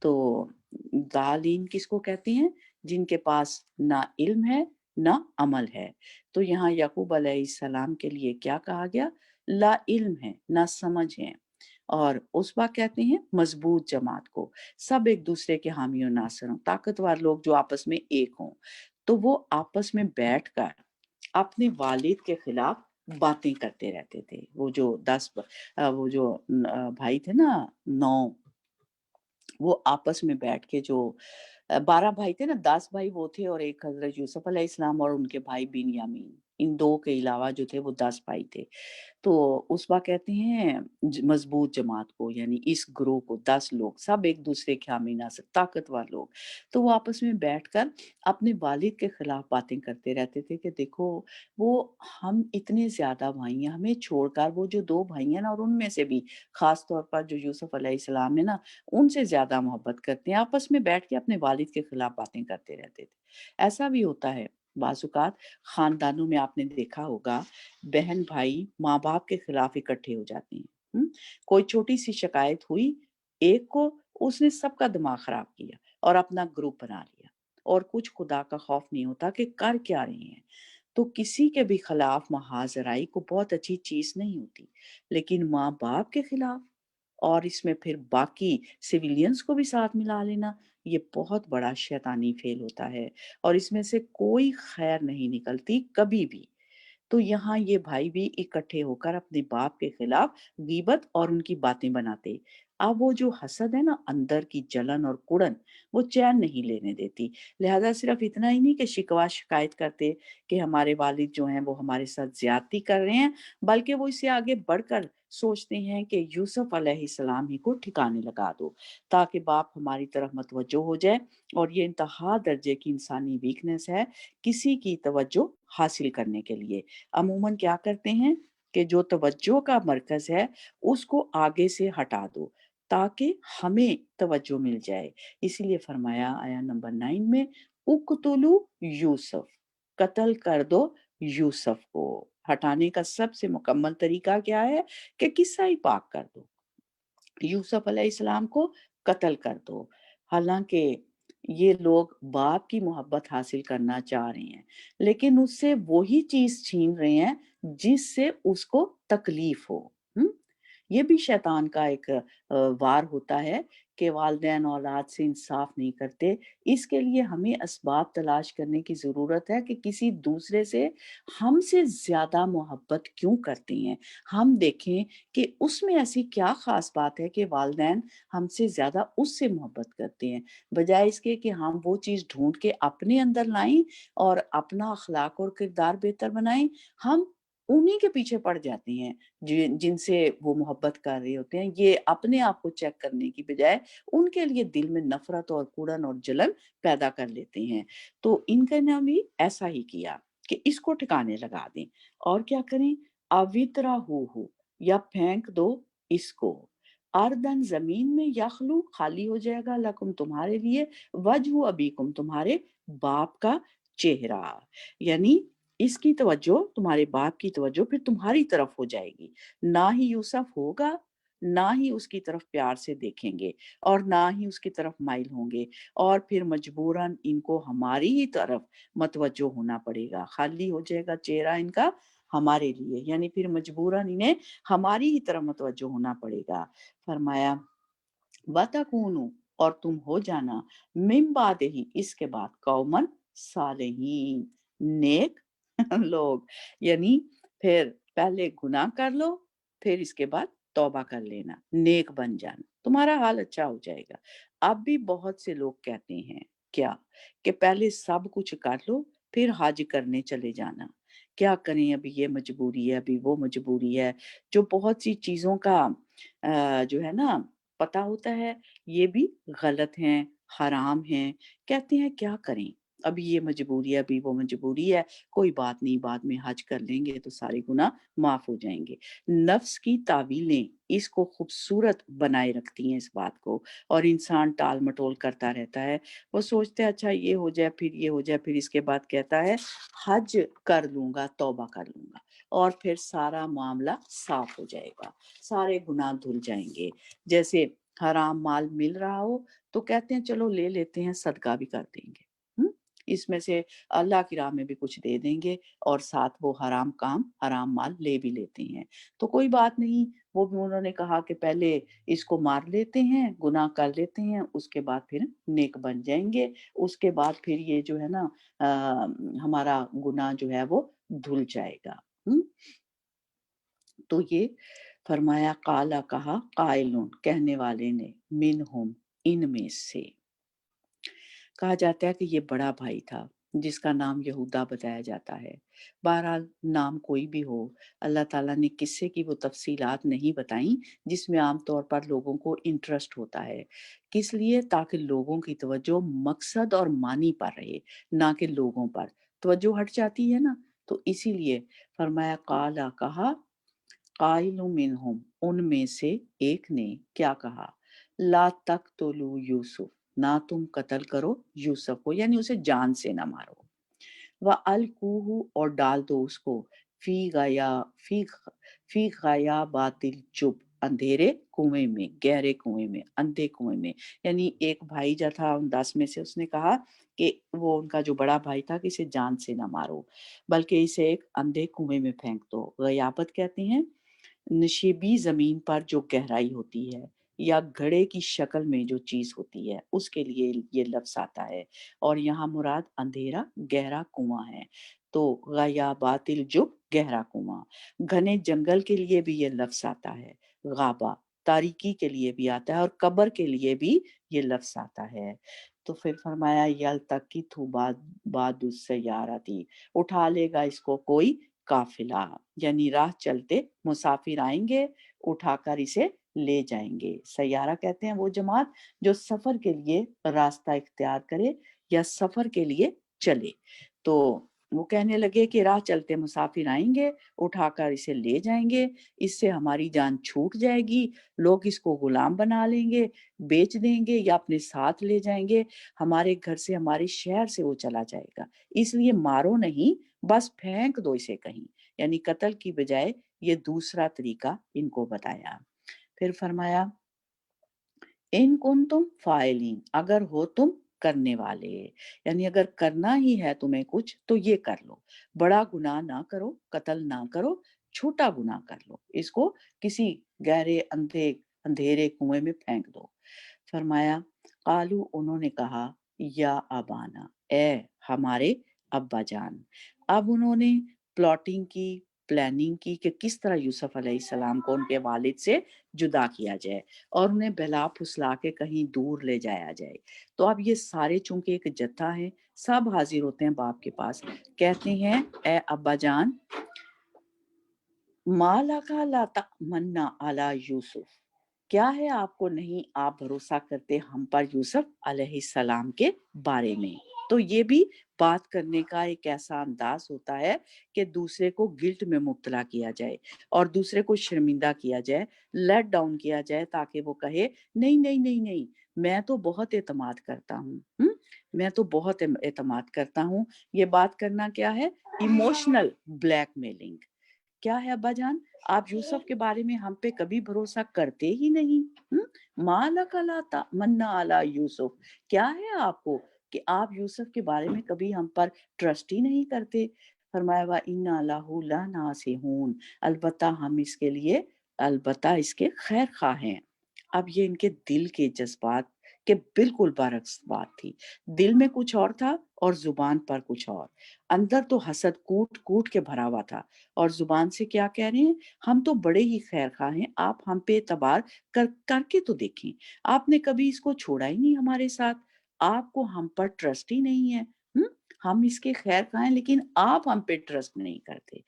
तो दालीन किसको कहते हैं? जिनके पास ना इल्म है ना अमल है। तो यहाँ याकूब अलैहिस्सलाम के लिए क्या कहा गया? ला इल्म है, ना समझ है। और उसबा कहते हैं मजबूत जमात को, सब एक दूसरे के हामी और नासिर हों, ताकतवर लोग जो आपस में एक हों। तो वो आपस में बैठकर अपने वालिद के खिलाफ बातें करते रहते थे। वो जो वो जो भाई थे ना 9, वो आपस में बैठ के जो 12 भाई थे ना, 10 भाई वो थे, और एक हजरत यूसुफ अलैहिस्सलाम और उनके भाई बिन्यामीन, इन 2 के अलावा जो थे वो 10 भाई थे। तो उसबा कहते हैं मजबूत जमात को, यानी इस ग्रोह को 10 लोग सब एक दूसरे के हामी नासर ताकतवर लोग। तो वो आपस में बैठकर अपने वालिद के खिलाफ बातें करते रहते थे कि देखो वो हम इतने ज्यादा भाई हैं, हमें छोड़कर वो जो 2 भाई हैं ना, और उनमें से भी खास तौर पर जो यूसुफ अलैहिस्सलाम है ना, उनसे ज्यादा मोहब्बत करते हैं। आपस में बैठ के अपने वालिद के खिलाफ बातें करते रहते थे। ऐसा भी होता है बाजुकात खानदानों में, आपने देखा होगा बहन भाई माँ बाप के खिलाफ इकट्ठे हो जाते हैं। कोई छोटी सी शिकायत हुई, एक को उसने सबका दिमाग खराब किया और अपना ग्रुप बना लिया, और कुछ खुदा का खौफ नहीं होता कि कर क्या रहे हैं। तो किसी के भी खिलाफ महाजराई को बहुत अच्छी चीज नहीं होती, लेकिन माँ बाप के खिलाफ और इसमें फिर बाकी सिविलियंस को भी साथ मिला लेना, ये बहुत बड़ा शैतानी फेल होता है, और इसमें से कोई खैर नहीं निकलती कभी भी। तो यहाँ ये भाई भी इकट्ठे होकर अपने बाप के खिलाफ गीबत और उनकी बातें बनाते। अब वो जो हसद है ना, अंदर की जलन और कुड़न, वो चैन नहीं लेने देती। लिहाजा सिर्फ इतना ही नहीं कि शिकवा शिकायत करते कि हमारे वालिद जो हैं वो हमारे साथ ज्यादती कर रहे हैं, बल्कि वो इससे आगे बढ़कर सोचते हैं कि यूसुफ अलैहिस्सलाम ही को ठिकाने लगा दो, ताकि बाप हमारी तरफ मतवज्जो हो जाए। और ये इंतहा दर्जे की इंसानी वीकनेस है, किसी की तवज्जो हासिल करने के लिए अमूमन क्या करते हैं कि जो तवज्जो का मरकज है उसको आगे से हटा दो, ताकि हमें तवज्जो मिल जाए। इसीलिए फरमाया आया नंबर 9 में, उक्तुलु यूसुफ, कत्ल कर दो यूसुफ को। हटाने का सबसे मुकम्मल तरीका क्या है कि किस्सा ही पाक कर दो, यूसुफ अलैहिस्सलाम को कत्ल कर दो। हालांकि ये लोग बाप की मोहब्बत हासिल करना चाह रहे हैं, लेकिन उससे वही चीज छीन रहे हैं जिससे उसको तकलीफ हो। हम्म ये भी शैतान का एक वार होता है कि वालिदैन औलाद से इंसाफ नहीं करते। इसके लिए हमें असबाब तलाश करने की ज़रूरत है कि किसी दूसरे से हमसे ज़्यादा मोहब्बत क्यों करते हैं। हम देखें कि उसमें ऐसी क्या ख़ास बात है कि वालिदैन हमसे ज़्यादा उससे मोहब्बत करते हैं, बजाय इसके कि हम वो चीज़ ढूँढ के अपने अंदर लाएँ और अपना अखलाक और किरदार बेहतर बनाएँ। हम उन्हीं के पीछे पड़ जाते हैं जिनसे वो मोहब्बत कर रहे होते हैं। ये अपने आप को चेक करने की बजाय उनके लिए दिल में नफरत और कुड़न और जलन पैदा कर लेते हैं। तो इनका ने भी ऐसा ही किया कि इसको ठिकाने लगा दें। और क्या करें, अवित्रा हो या फेंक दो इसको, अर्दन जमीन में, यखलू खाली हो जाएगा, लकुम तुम्हारे लिए, वजहु अबीकुम तुम्हारे बाप का चेहरा, यानी इसकी तवज्जो, तुम्हारे बाप की तवज्जो फिर तुम्हारी तरफ हो जाएगी। ना ही यूसुफ होगा, ना ही उसकी तरफ प्यार से देखेंगे, और ना ही उसकी तरफ माइल होंगे, और फिर मजबूरन इनको हमारी ही तरफ मतवज्जो होना पड़ेगा। खाली हो जाएगा चेहरा इनका हमारे लिए, यानी फिर मजबूरन इन्हें हमारी ही तरफ मतवज्जो होना पड़ेगा। फरमाया वतकूनु, और तुम हो जाना, मिन बाद ही इसके बाद, कौमन सालेहीन, नेक लोग, यानी फिर पहले गुनाह कर लो, फिर इसके बाद तौबा कर लेना, नेक बन जाना, तुम्हारा हाल अच्छा हो जाएगा। अब भी बहुत से लोग कहते हैं क्या कि पहले सब कुछ कर लो फिर हज करने चले जाना। क्या करें, अभी ये मजबूरी है, अभी वो मजबूरी है। जो बहुत सी चीजों का जो है ना पता होता है, ये भी गलत हैं, हराम हैं। कहते हैं क्या करें, अभी ये मजबूरी है, अभी वो मजबूरी है, कोई बात नहीं, बाद में हज कर लेंगे तो सारे गुनाह माफ हो जाएंगे। नफ्स की तावीलें इसको खूबसूरत बनाए रखती हैं इस बात को, और इंसान टाल मटोल करता रहता है। वो सोचता है अच्छा ये हो जाए, फिर ये हो जाए, फिर इसके बाद कहता है हज कर लूंगा, तौबा कर लूंगा, और फिर सारा मामला साफ हो जाएगा, सारे गुनाह धुल जाएंगे। जैसे हराम माल मिल रहा हो तो कहते हैं चलो ले लेते हैं, सदका भी कर देंगे। इसमें से अल्लाह की राह में भी कुछ दे देंगे, और साथ वो हराम काम, हराम माल ले भी लेते हैं। तो कोई बात नहीं, वो भी उन्होंने कहा कि पहले इसको मार लेते हैं, गुनाह कर लेते हैं, उसके बाद फिर नेक बन जाएंगे। उसके बाद फिर ये जो है ना हमारा गुनाह जो है वो धुल जाएगा। तो ये फरमाया, काला कहा, कायलुन कहने वाले ने, मिनहुम इनमें से। कहा जाता है कि ये बड़ा भाई था, जिसका नाम यहूदा बताया जाता है। बहरहाल नाम कोई भी हो, अल्लाह ताला ने किस्से की वो तफसीलात नहीं बताई जिसमें आम तौर पर लोगों को इंटरेस्ट होता है। किस लिए? ताकि लोगों की तवज्जो मकसद और मानी पर रहे, ना कि लोगों पर। तवज्जो हट जाती है ना, तो इसीलिए फरमाया काला कहा, काइलुम मिनहुम उनमें से एक ने क्या कहा, ला तक़तुलू यूसुफ ना तुम कत्ल करो यूसुफ को, यानी उसे जान से ना मारो। व अलकूहु और डाल दो उसको, फी गया फी फी गयाबातिल जुब अंधेरे कुएं में, गहरे कुएं में, अंधे कुएं में। यानी एक भाई जो था उन 10 में से, उसने कहा कि वो उनका जो बड़ा भाई था कि इसे जान से ना मारो, बल्कि इसे एक अंधे कुएं में फेंक दो। गयाबत कहते हैं नशीबी ज़मीन पर जो गहराई होती है या घड़े की शक्ल में जो चीज़ होती है, उसके लिए ये लफ्ज़ आता है। और यहाँ मुराद अंधेरा गहरा कुआँ है। तो गयाबातिल जुब गहरा कुआँ। घने जंगल के लिए भी ये लफ्ज़ आता है। गाबा तारीकी के लिए भी आता है और कब्र के लिए भी ये लफ्ज़ आता है। तो फिर फरमाया यल्तक़ितहु बादु सय्यारती, उठा लेगा इसको कोई काफिला, यानी राह चलते मुसाफिर आएंगे, उठाकर इसे ले जाएंगे। सैयारा कहते हैं वो जमात जो सफर के लिए रास्ता इख्तियार करे या सफर के लिए चले। तो वो कहने लगे कि राह चलते मुसाफिर आएंगे, उठाकर इसे ले जाएंगे, इससे हमारी जान छूट जाएगी, लोग इसको गुलाम बना लेंगे, बेच देंगे या अपने साथ ले जाएंगे, हमारे घर से, हमारे शहर से वो चला जाएगा। इसलिए मारो नहीं, बस फेंक दो इसे कहीं, यानी कत्ल की बजाय ये दूसरा तरीका इनको बताया। फिर फरमाया इन कुंतुम फाइलिन, अगर हो तुम करने वाले, यानी अगर करना ही है तुम्हें कुछ तो ये कर लो, बड़ा गुनाह ना करो, कत्ल ना करो, छोटा गुनाह कर लो, इसको किसी गहरे अंधेरे कुएं में फेंक दो। फरमाया कालू उन्होंने कहा या अबाना, ए हमारे अब्बा जान। अब उन्होंने प्लॉटिंग की, प्लानिंग की कि किस तरह यूसुफ अलैहिस्सलाम को उनके वालिद से जुदा किया जाए और उन्हें बहला फुसला के कहीं दूर ले जाया जाए। तो अब ये सारे चूंकि एक जत्था है, सब हाजिर होते हैं बाप के पास, कहते हैं ए अब्बा जान, माला का लाता मन्ना अला यूसुफ, क्या है आपको नहीं आप भरोसा करते हम पर यूसुफ अलैहिस्सलाम के बारे में। तो ये भी बात करने का एक ऐसा अंदाज होता है कि दूसरे को गिल्ट में मुब्तला किया जाए और दूसरे को शर्मिंदा किया जाए, लेट डाउन किया जाए, ताकि वो कहे नहीं नहीं नहीं नहीं, मैं तो बहुत एतमाद करता हूँ, मैं तो बहुत एतमाद करता हूँ। ये बात करना क्या है? Emotional blackmailing. क्या है अब्बा जान, आप यूसुफ के बारे में हम पे कभी भरोसा करते ही नहीं। माला कलाता मन्ना अला यूसुफ, क्या है आपको कि आप यूसुफ के बारे में कभी हम पर ट्रस्ट ही नहीं करते। फरमाया वा इन्ना लहू लनासिहून, अलबत्ता हम इसके लिए, अलबत्ता इसके खैर खा हैं। अब ये इनके दिल के जज्बात के बिल्कुल बरक्स बात थी। दिल में कुछ और था और जुबान पर कुछ और। अंदर तो हसद कूट कूट के भरा हुआ था और जुबान से क्या कह रहे हैं, हम तो बड़े ही खैर खा हैं, आप हम पे एतबार करके तो देखें, आपने कभी इसको छोड़ा ही नहीं हमारे साथ, आपको हम पर ट्रस्ट ही नहीं है। हम्म, हम इसके खैर खा हैं लेकिन आप हम पे ट्रस्ट नहीं करते।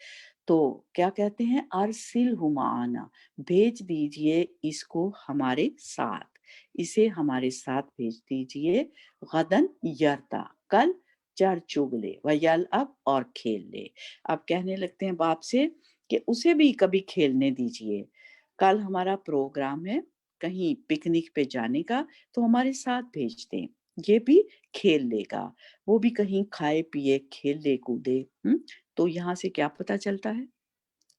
तो क्या कहते हैं, अरसिल हुमाना, भेज दीजिए इसको हमारे साथ, इसे हमारे साथ भेज दीजिए, गदन यरता, कल चर चुग ले, वयल अब और खेल ले। अब कहने लगते हैं बाप से कि उसे भी कभी खेलने दीजिए, कल हमारा प्रोग्राम है कहीं पिकनिक पे जाने का, तो हमारे साथ भेज दें, ये भी खेल लेगा, वो भी कहीं खाए पिए खेले कूदे। तो यहाँ से क्या पता चलता है?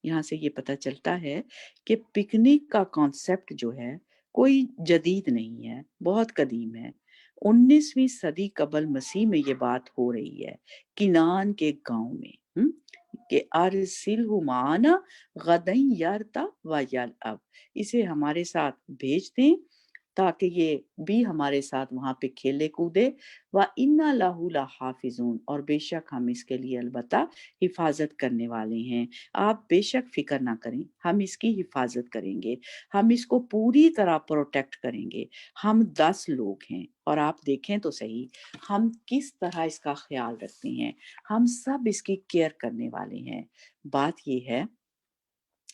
यहाँ से ये पता चलता है कि पिकनिक का कॉन्सेप्ट जो है कोई जदीद नहीं है, बहुत कदीम है। 19वीं सदी कबल मसीह में ये बात हो रही है, किनान के गांव में, कि अरसिलहु माना गदन यरता व यलअब, इसे हमारे साथ भेज दें ताकि ये भी हमारे साथ वहाँ पे खेले कूदे। व इन्ना लहू लहाफिजून, और बेशक हम इसके लिए अलबत्ता हिफाजत करने वाले हैं। आप बेशक फ़िक्र ना करें, हम इसकी हिफाजत करेंगे, हम इसको पूरी तरह प्रोटेक्ट करेंगे। हम 10 लोग हैं और आप देखें तो सही हम किस तरह इसका ख़्याल रखते हैं। हम सब इसकी केयर करने वाले हैं। बात ये है,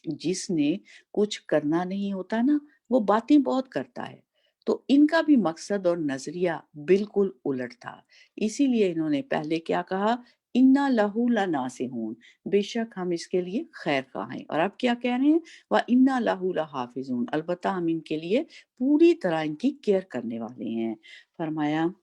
जिसने कुछ करना नहीं होता ना, वो बातें बहुत करता है। तो इनका भी मकसद और नज़रिया बिल्कुल उलट था। इसीलिए इन्होंने पहले क्या कहा, इन्ना लहू लनासिहून, बेशक हम इसके लिए खैर-ख़्वाह हैं। और अब क्या कह रहे हैं, व इन्ना लहू लहाफ़िज़ून, अलबत्ता हम इनके लिए पूरी तरह इनकी केयर करने वाले हैं। फरमाया,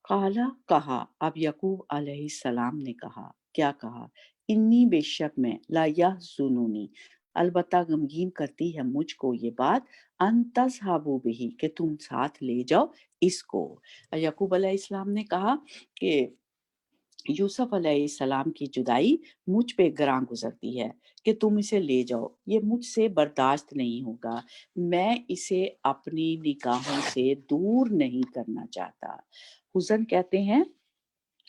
काला कहा, अब यकूब अलैहिस्सलाम ने कहा, क्या कहा, इन्नी बेशक मैं ला यहज़ुनूनी, अलबत्ता गमगीन करती है मुझको ये बात, अन तज़हबू बिही, कि तुम साथ ले जाओ इसको। यकूब अलैहिस्सलाम ने कहा कि यूसुफ अलैहिस्सलाम की जुदाई मुझ पे ग्रां गुजरती है, कि तुम इसे ले जाओ, ये मुझसे बर्दाश्त नहीं होगा, मैं इसे अपनी निगाहों से दूर नहीं करना चाहता। हुज़न कहते हैं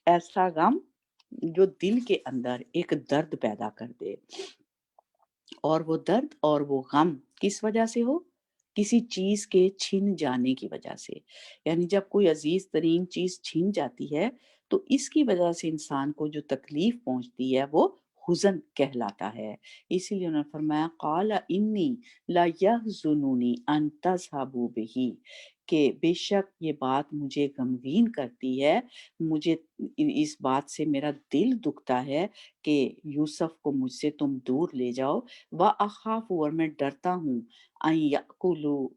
ऐसा गम जो दिल के अंदर एक दर्द पैदा कर दे, और वो दर्द और वो गम किस वजह से हो, किसी चीज के छिन जाने की वजह से। यानी जब कोई अजीज तरीन चीज छिन जाती है तो इसकी वजह से इंसान को जो तकलीफ पहुंचती है वो हुजन कहलाता है। इसीलिए उन्होंने फरमाया, काला इन्नी ला यहजुनूनी अन तज़हबू बिही, कि बेशक ये बात मुझे गमगीन करती है, मुझे इस बात से मेरा दिल दुखता है कि यूसुफ को मुझसे तुम दूर ले जाओ। व अखाफु, और मैं डरता हूँ, अन याकुलहु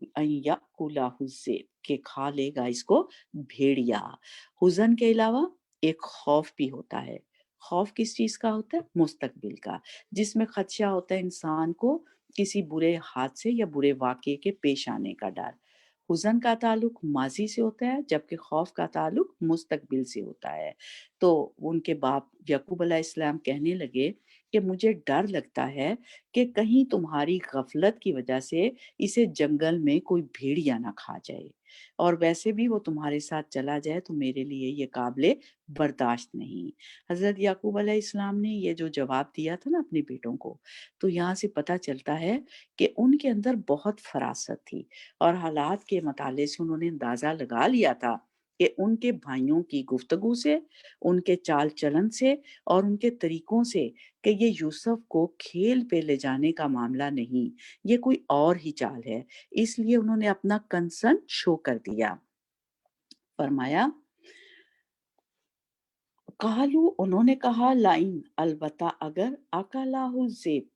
ज़िब, के खा लेगा इसको भेड़िया। हुज़न के अलावा एक खौफ भी होता है। खौफ किस चीज़ का होता है? मुस्तकबिल का, जिसमें खदशा होता है इंसान को किसी बुरे हादसे या बुरे वाक़ये के पेश आने का डर। हुज़न का ताल्लुक माज़ी से होता है, जबकि खौफ का ताल्लुक मुस्तकबिल से होता है। तो उनके बाप याकूब अलैहिस्सलाम कहने लगे कि मुझे डर लगता है कि कहीं तुम्हारी गफलत की वजह से इसे जंगल में कोई भेड़िया ना खा जाए, और वैसे भी वो तुम्हारे साथ चला जाए तो मेरे लिए ये काबिले बर्दाश्त नहीं। हजरत याकूब अलैहिस्सलाम ने ये जो जवाब दिया था ना अपने बेटों को, तो यहाँ से पता चलता है कि उनके अंदर बहुत फरासत थी, और हालात के मताले से उन्होंने अंदाजा लगा लिया था कि उनके भाइयों की गुफ्तगू से, उनके चाल चलन से और उनके तरीकों से, कि ये यूसुफ को खेल पे ले जाने का मामला नहीं, ये कोई और ही चाल है। इसलिए उन्होंने अपना कंसर्न शो कर दिया। फरमाया, कालू, उन्होंने कहा, लाइन, अलबत्ता अगर अकलाहु ज़िब,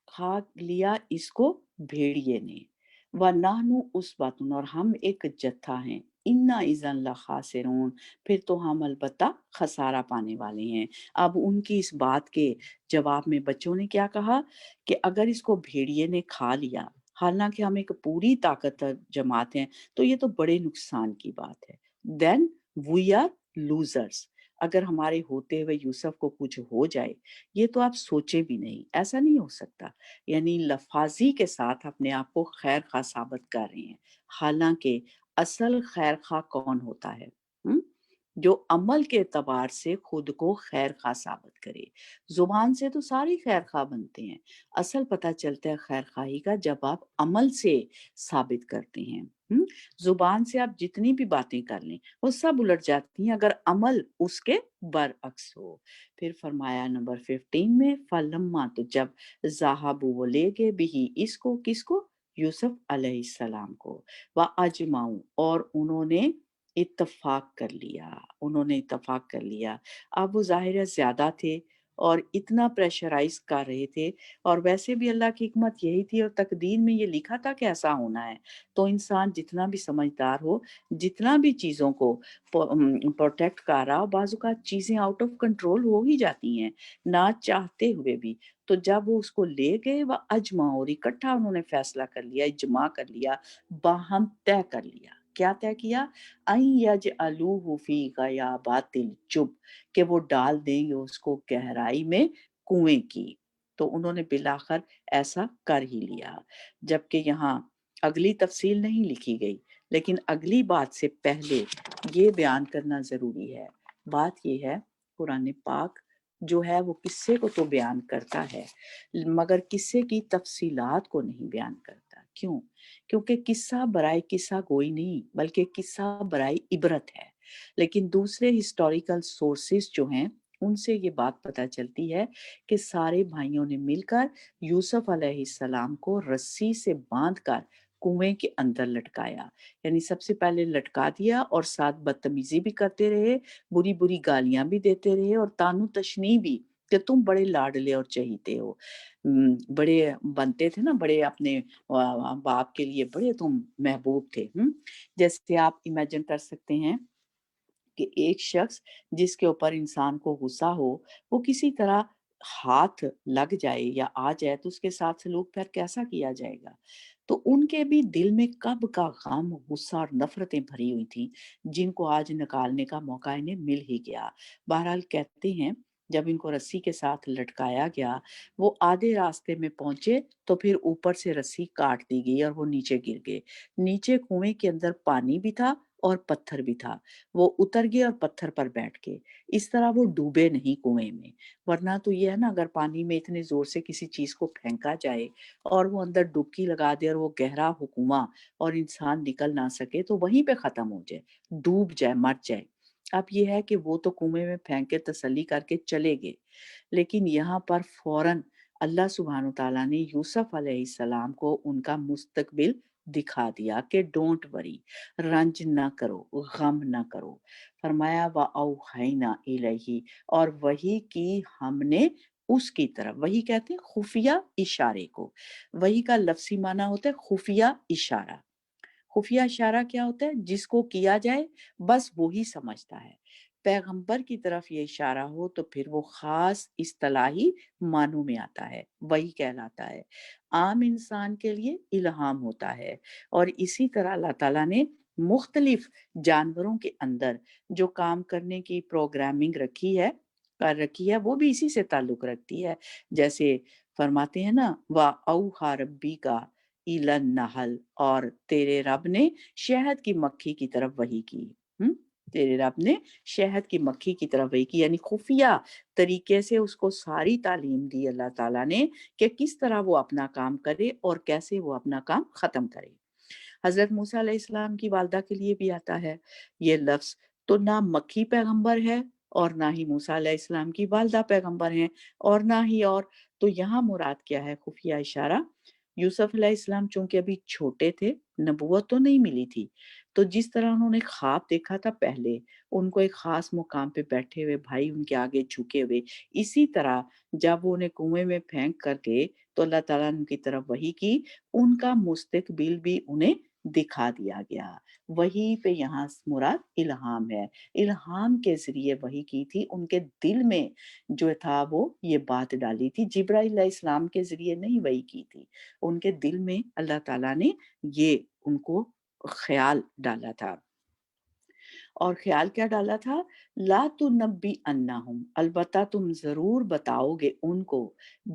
खा लिया इसको भेड़िए ने, व नाहनु उसबतुन, और हम एक जत्था हैं, इन्ना इज़न लखासिरून, फिर तो हम अलबत्ता खसारा पाने वाले हैं। अब उनकी इस बात के जवाब में बच्चों ने क्या कहा कि अगर इसको भेड़िए ने खा लिया, हालांकि हम एक पूरी ताकतवर जमात हैं, तो ये तो बड़े नुकसान की बात है। देन वी आर लूजर्स, अगर हमारे होते हुए यूसुफ को कुछ हो जाए, ये तो आप सोचे भी नहीं, ऐसा नहीं हो सकता। यानी लफाजी के साथ अपने आप को खैर खा साबित कर रहे हैं, हालांकि असल खैर खा कौन होता है? हुँ? जो अमल के एतबार से खुद को खैर खा साबित करे। जुबान से तो सारे खैर खा बनते हैं, असल पता चलता है खैर खाही का जब आप अमल से साबित करते हैं। जुबान से आप जितनी भी बातें कर लें, वो सब उलट जाती हैं अगर अमल उसके बरअक्स हो। फिर फरमाया नंबर 15 में, फलम्मा, तो जब ज़ाहबू, वो ले गए, बिही इसको, किसको? यूसुफ अलैहिस्सलाम को, व अजमाऊ, और उन्होंने इत्तफाक कर लिया, उन्होंने इत्तफाक कर लिया। अब वो ज़ाहिर है ज़्यादा थे और इतना प्रेशराइज़ कर रहे थे, और वैसे भी अल्लाह की हिकमत यही थी और तकदीर में ये लिखा था कि ऐसा होना है। तो इंसान जितना भी समझदार हो, जितना भी चीज़ों को प्रोटेक्ट कर रहा हो, बाज़ औक़ात चीज़ें आउट ऑफ कंट्रोल हो ही जाती हैं, ना चाहते हुए भी। तो जब वो उसको ले गए, व अजमा, और इकट्ठा उन्होंने फ़ैसला कर लिया, इजमा कर लिया, बाहम तय कर लिया। क्या तय किया? अन यजअलूहु फ़ी ग़याबातिल जुब, कि वो डाल देंगे उसको गहराई में कुएँ की। तो उन्होंने बिलाखिर ऐसा कर ही लिया। जबकि यहाँ اگلی تفصیل نہیں لکھی گئی، لیکن اگلی بات سے پہلے یہ بیان کرنا ضروری ہے۔ بات یہ ہے قرآن پاک جو ہے وہ قصے کو تو بیان کرتا ہے مگر قصے کی تفصیلات کو نہیں بیان کرتا۔ کیوں؟ کیونکہ قصہ برائے قصہ گوئی نہیں بلکہ قصہ برائے عبرت ہے۔ لیکن دوسرے ہسٹوریکل سورسز جو ہیں ان سے یہ بات پتہ چلتی ہے کہ سارے بھائیوں نے مل کر یوسف علیہ السلام کو رسی سے باندھ کر کنویں کے اندر لٹکایا، یعنی سب سے پہلے لٹکا دیا اور ساتھ بدتمیزی بھی کرتے رہے، بری بری گالیاں بھی دیتے رہے اور تانو تشنیع بھی کہ تم بڑے لاڈلے اور چہیتے ہو، بڑے بنتے تھے نا، بڑے اپنے باپ کے لیے بڑے تم محبوب تھے۔ جیسے آپ امیجن کر سکتے ہیں کہ ایک شخص جس کے اوپر انسان کو غصہ ہو وہ کسی طرح ہاتھ لگ جائے یا آ جائے تو اس کے ساتھ سلوک پھر کیسا کیا جائے گا؟ تو ان کے بھی دل میں کب کا غم، غصہ اور نفرتیں بھری ہوئی تھیں جن کو آج نکالنے کا موقع انہیں مل ہی گیا۔ بہرحال کہتے ہیں جب ان کو رسی کے ساتھ لٹکایا گیا وہ آدھے راستے میں پہنچے تو پھر اوپر سے رسی کاٹ دی گئی اور وہ نیچے گر گئے۔ نیچے کنویں کے اندر پانی بھی تھا اور پتھر بھی تھا، وہ اتر گئے اور پتھر پر بیٹھ گئے۔ اس طرح وہ ڈوبے نہیں کنویں میں، ورنہ تو یہ ہے نا اگر پانی میں اتنے زور سے کسی چیز کو پھینکا جائے اور وہ اندر ڈبکی لگا دے اور وہ گہرا ہو کنواں اور انسان نکل نہ سکے تو وہیں پہ ختم ہو جائے، ڈوب جائے، مر جائے۔ اب یہ ہے کہ وہ تو کنویں میں پھینک کے تسلی کر کے چلے گئے، لیکن یہاں پر فوراً اللہ سبحانہ تعالیٰ نے یوسف علیہ السلام کو ان کا مستقبل دکھا دیا کہ ڈونٹ وری، رنج نہ کرو، غم نہ کرو۔ فرمایا وَأَوْحَيْنَا إِلَيْهِ، اور وحی کی ہم نے اس کی طرف، وحی کہتے ہیں خفیہ اشارے کو، وحی کا لفظی معنی ہوتا ہے خفیہ اشارہ۔ خفیہ اشارہ کیا ہوتا ہے؟ جس کو کیا جائے بس وہی سمجھتا ہے۔ پیغمبر کی طرف یہ اشارہ ہو تو پھر وہ خاص اصطلاحی معنوں میں آتا ہے، وہی کہلاتا ہے۔ عام انسان کے لیے الہام ہوتا ہے، اور اسی طرح اللہ تعالیٰ نے مختلف جانوروں کے اندر جو کام کرنے کی پروگرامنگ رکھی ہے وہ بھی اسی سے تعلق رکھتی ہے۔ جیسے فرماتے ہیں نا وَأَوْحَىٰ رَبِّكَ إِلَى النَّحْلِ، اور تیرے رب نے شہد کی مکھی کی طرف وحی کی۔ تیرے رب نے شہد کی مکھی کی طرف وحی کی، یعنی خفیہ طریقے سے اس کو ساری تعلیم دی اللہ تعالیٰ نے کہ کس طرح وہ اپنا کام کرے اور کیسے وہ اپنا کام ختم کرے۔ حضرت موسیٰ علیہ السلام کی والدہ کے لیے بھی آتا ہے یہ لفظ، تو نہ مکھی پیغمبر ہے اور نہ ہی موسیٰ علیہ السلام کی والدہ پیغمبر ہیں اور نہ ہی اور، تو یہاں مراد کیا ہے خفیہ اشارہ؟ یوسف علیہ السلام چونکہ ابھی چھوٹے تھے، نبوت تو نہیں ملی تھی، تو جس طرح انہوں نے خواب دیکھا تھا پہلے، ان کو ایک خاص مقام پہ بیٹھے ہوئے بھائی ان کے آگے جھکے ہوئے، اسی طرح جب وہ انہیں کنویں میں پھینک کر گئے تو اللہ تعالیٰ نے ان کی طرف وحی کی، ان کا مستقبل بھی انہیں دکھا دیا گیا۔ وحی پہ یہاں مراد الہام ہے، الہام کے ذریعے وحی کی تھی، ان کے دل میں جو تھا وہ یہ بات ڈالی تھی، جبرائیل علیہ السلام کے ذریعے نہیں وحی کی تھی، ان کے دل میں اللہ تعالیٰ نے یہ ان کو خیال ڈالا تھا۔ اور خیال کیا ڈالا تھا؟ لا تنبی انہم، البتہ تم ضرور بتاؤ گے ان کو،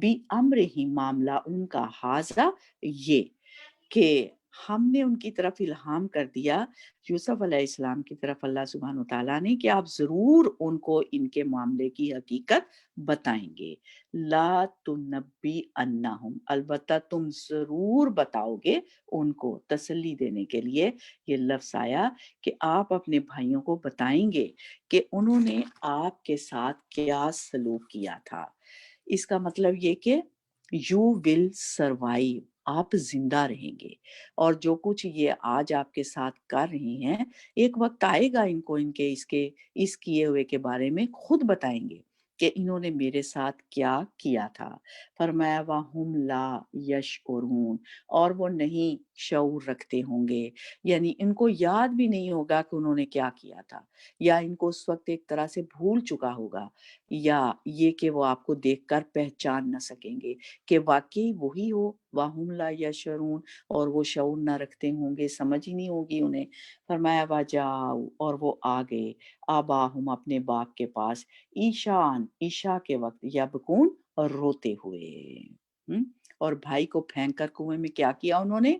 بی امر ہی، معاملہ ان کا، حاضہ یہ کہ ہم نے ان کی طرف الہام کر دیا، یوسف علیہ السلام کی طرف اللہ سبحانہ وتعالیٰ نے، کہ آپ ضرور ان کو ان کے معاملے کی حقیقت بتائیں گے۔ لا تنبی انہم، البتہ تم ضرور بتاؤ گے ان کو، تسلی دینے کے لیے یہ لفظ آیا کہ آپ اپنے بھائیوں کو بتائیں گے کہ انہوں نے آپ کے ساتھ کیا سلوک کیا تھا۔ اس کا مطلب یہ کہ یو ول سروائیو، آپ زندہ رہیں گے، اور جو کچھ یہ آج آپ کے ساتھ کر رہے ہیں ایک وقت آئے گا ان کو اس کیے ہوئے کے بارے میں خود بتائیں گے کہ انہوں نے میرے ساتھ کیا کیا تھا۔ فرمایا وَهُمْ لَا يَشْعُرُونَ، اور وہ نہیں شعور رکھتے ہوں گے، یعنی ان کو یاد بھی نہیں ہوگا کہ انہوں نے کیا کیا تھا، یا ان کو اس وقت ایک طرح سے بھول چکا ہوگا، یا یہ کہ وہ آپ کو دیکھ کر پہچان نہ سکیں گے کہ واقعی وہی ہو، وَهُمْ لَا يَشْعُرُونَ، اور وہ شعور نہ رکھتے ہوں گے، سمجھ ہی نہیں ہوگی انہیں۔ فرمایا وَجَاءُوا، اور وہ آ گئے، آباہم، اپنے باپ کے پاس، عشاءً، عشاء کے وقت، یبکون، اور روتے ہوئے۔ اور بھائی کو پھینک کر کنویں میں کیا کیا انہوں نے؟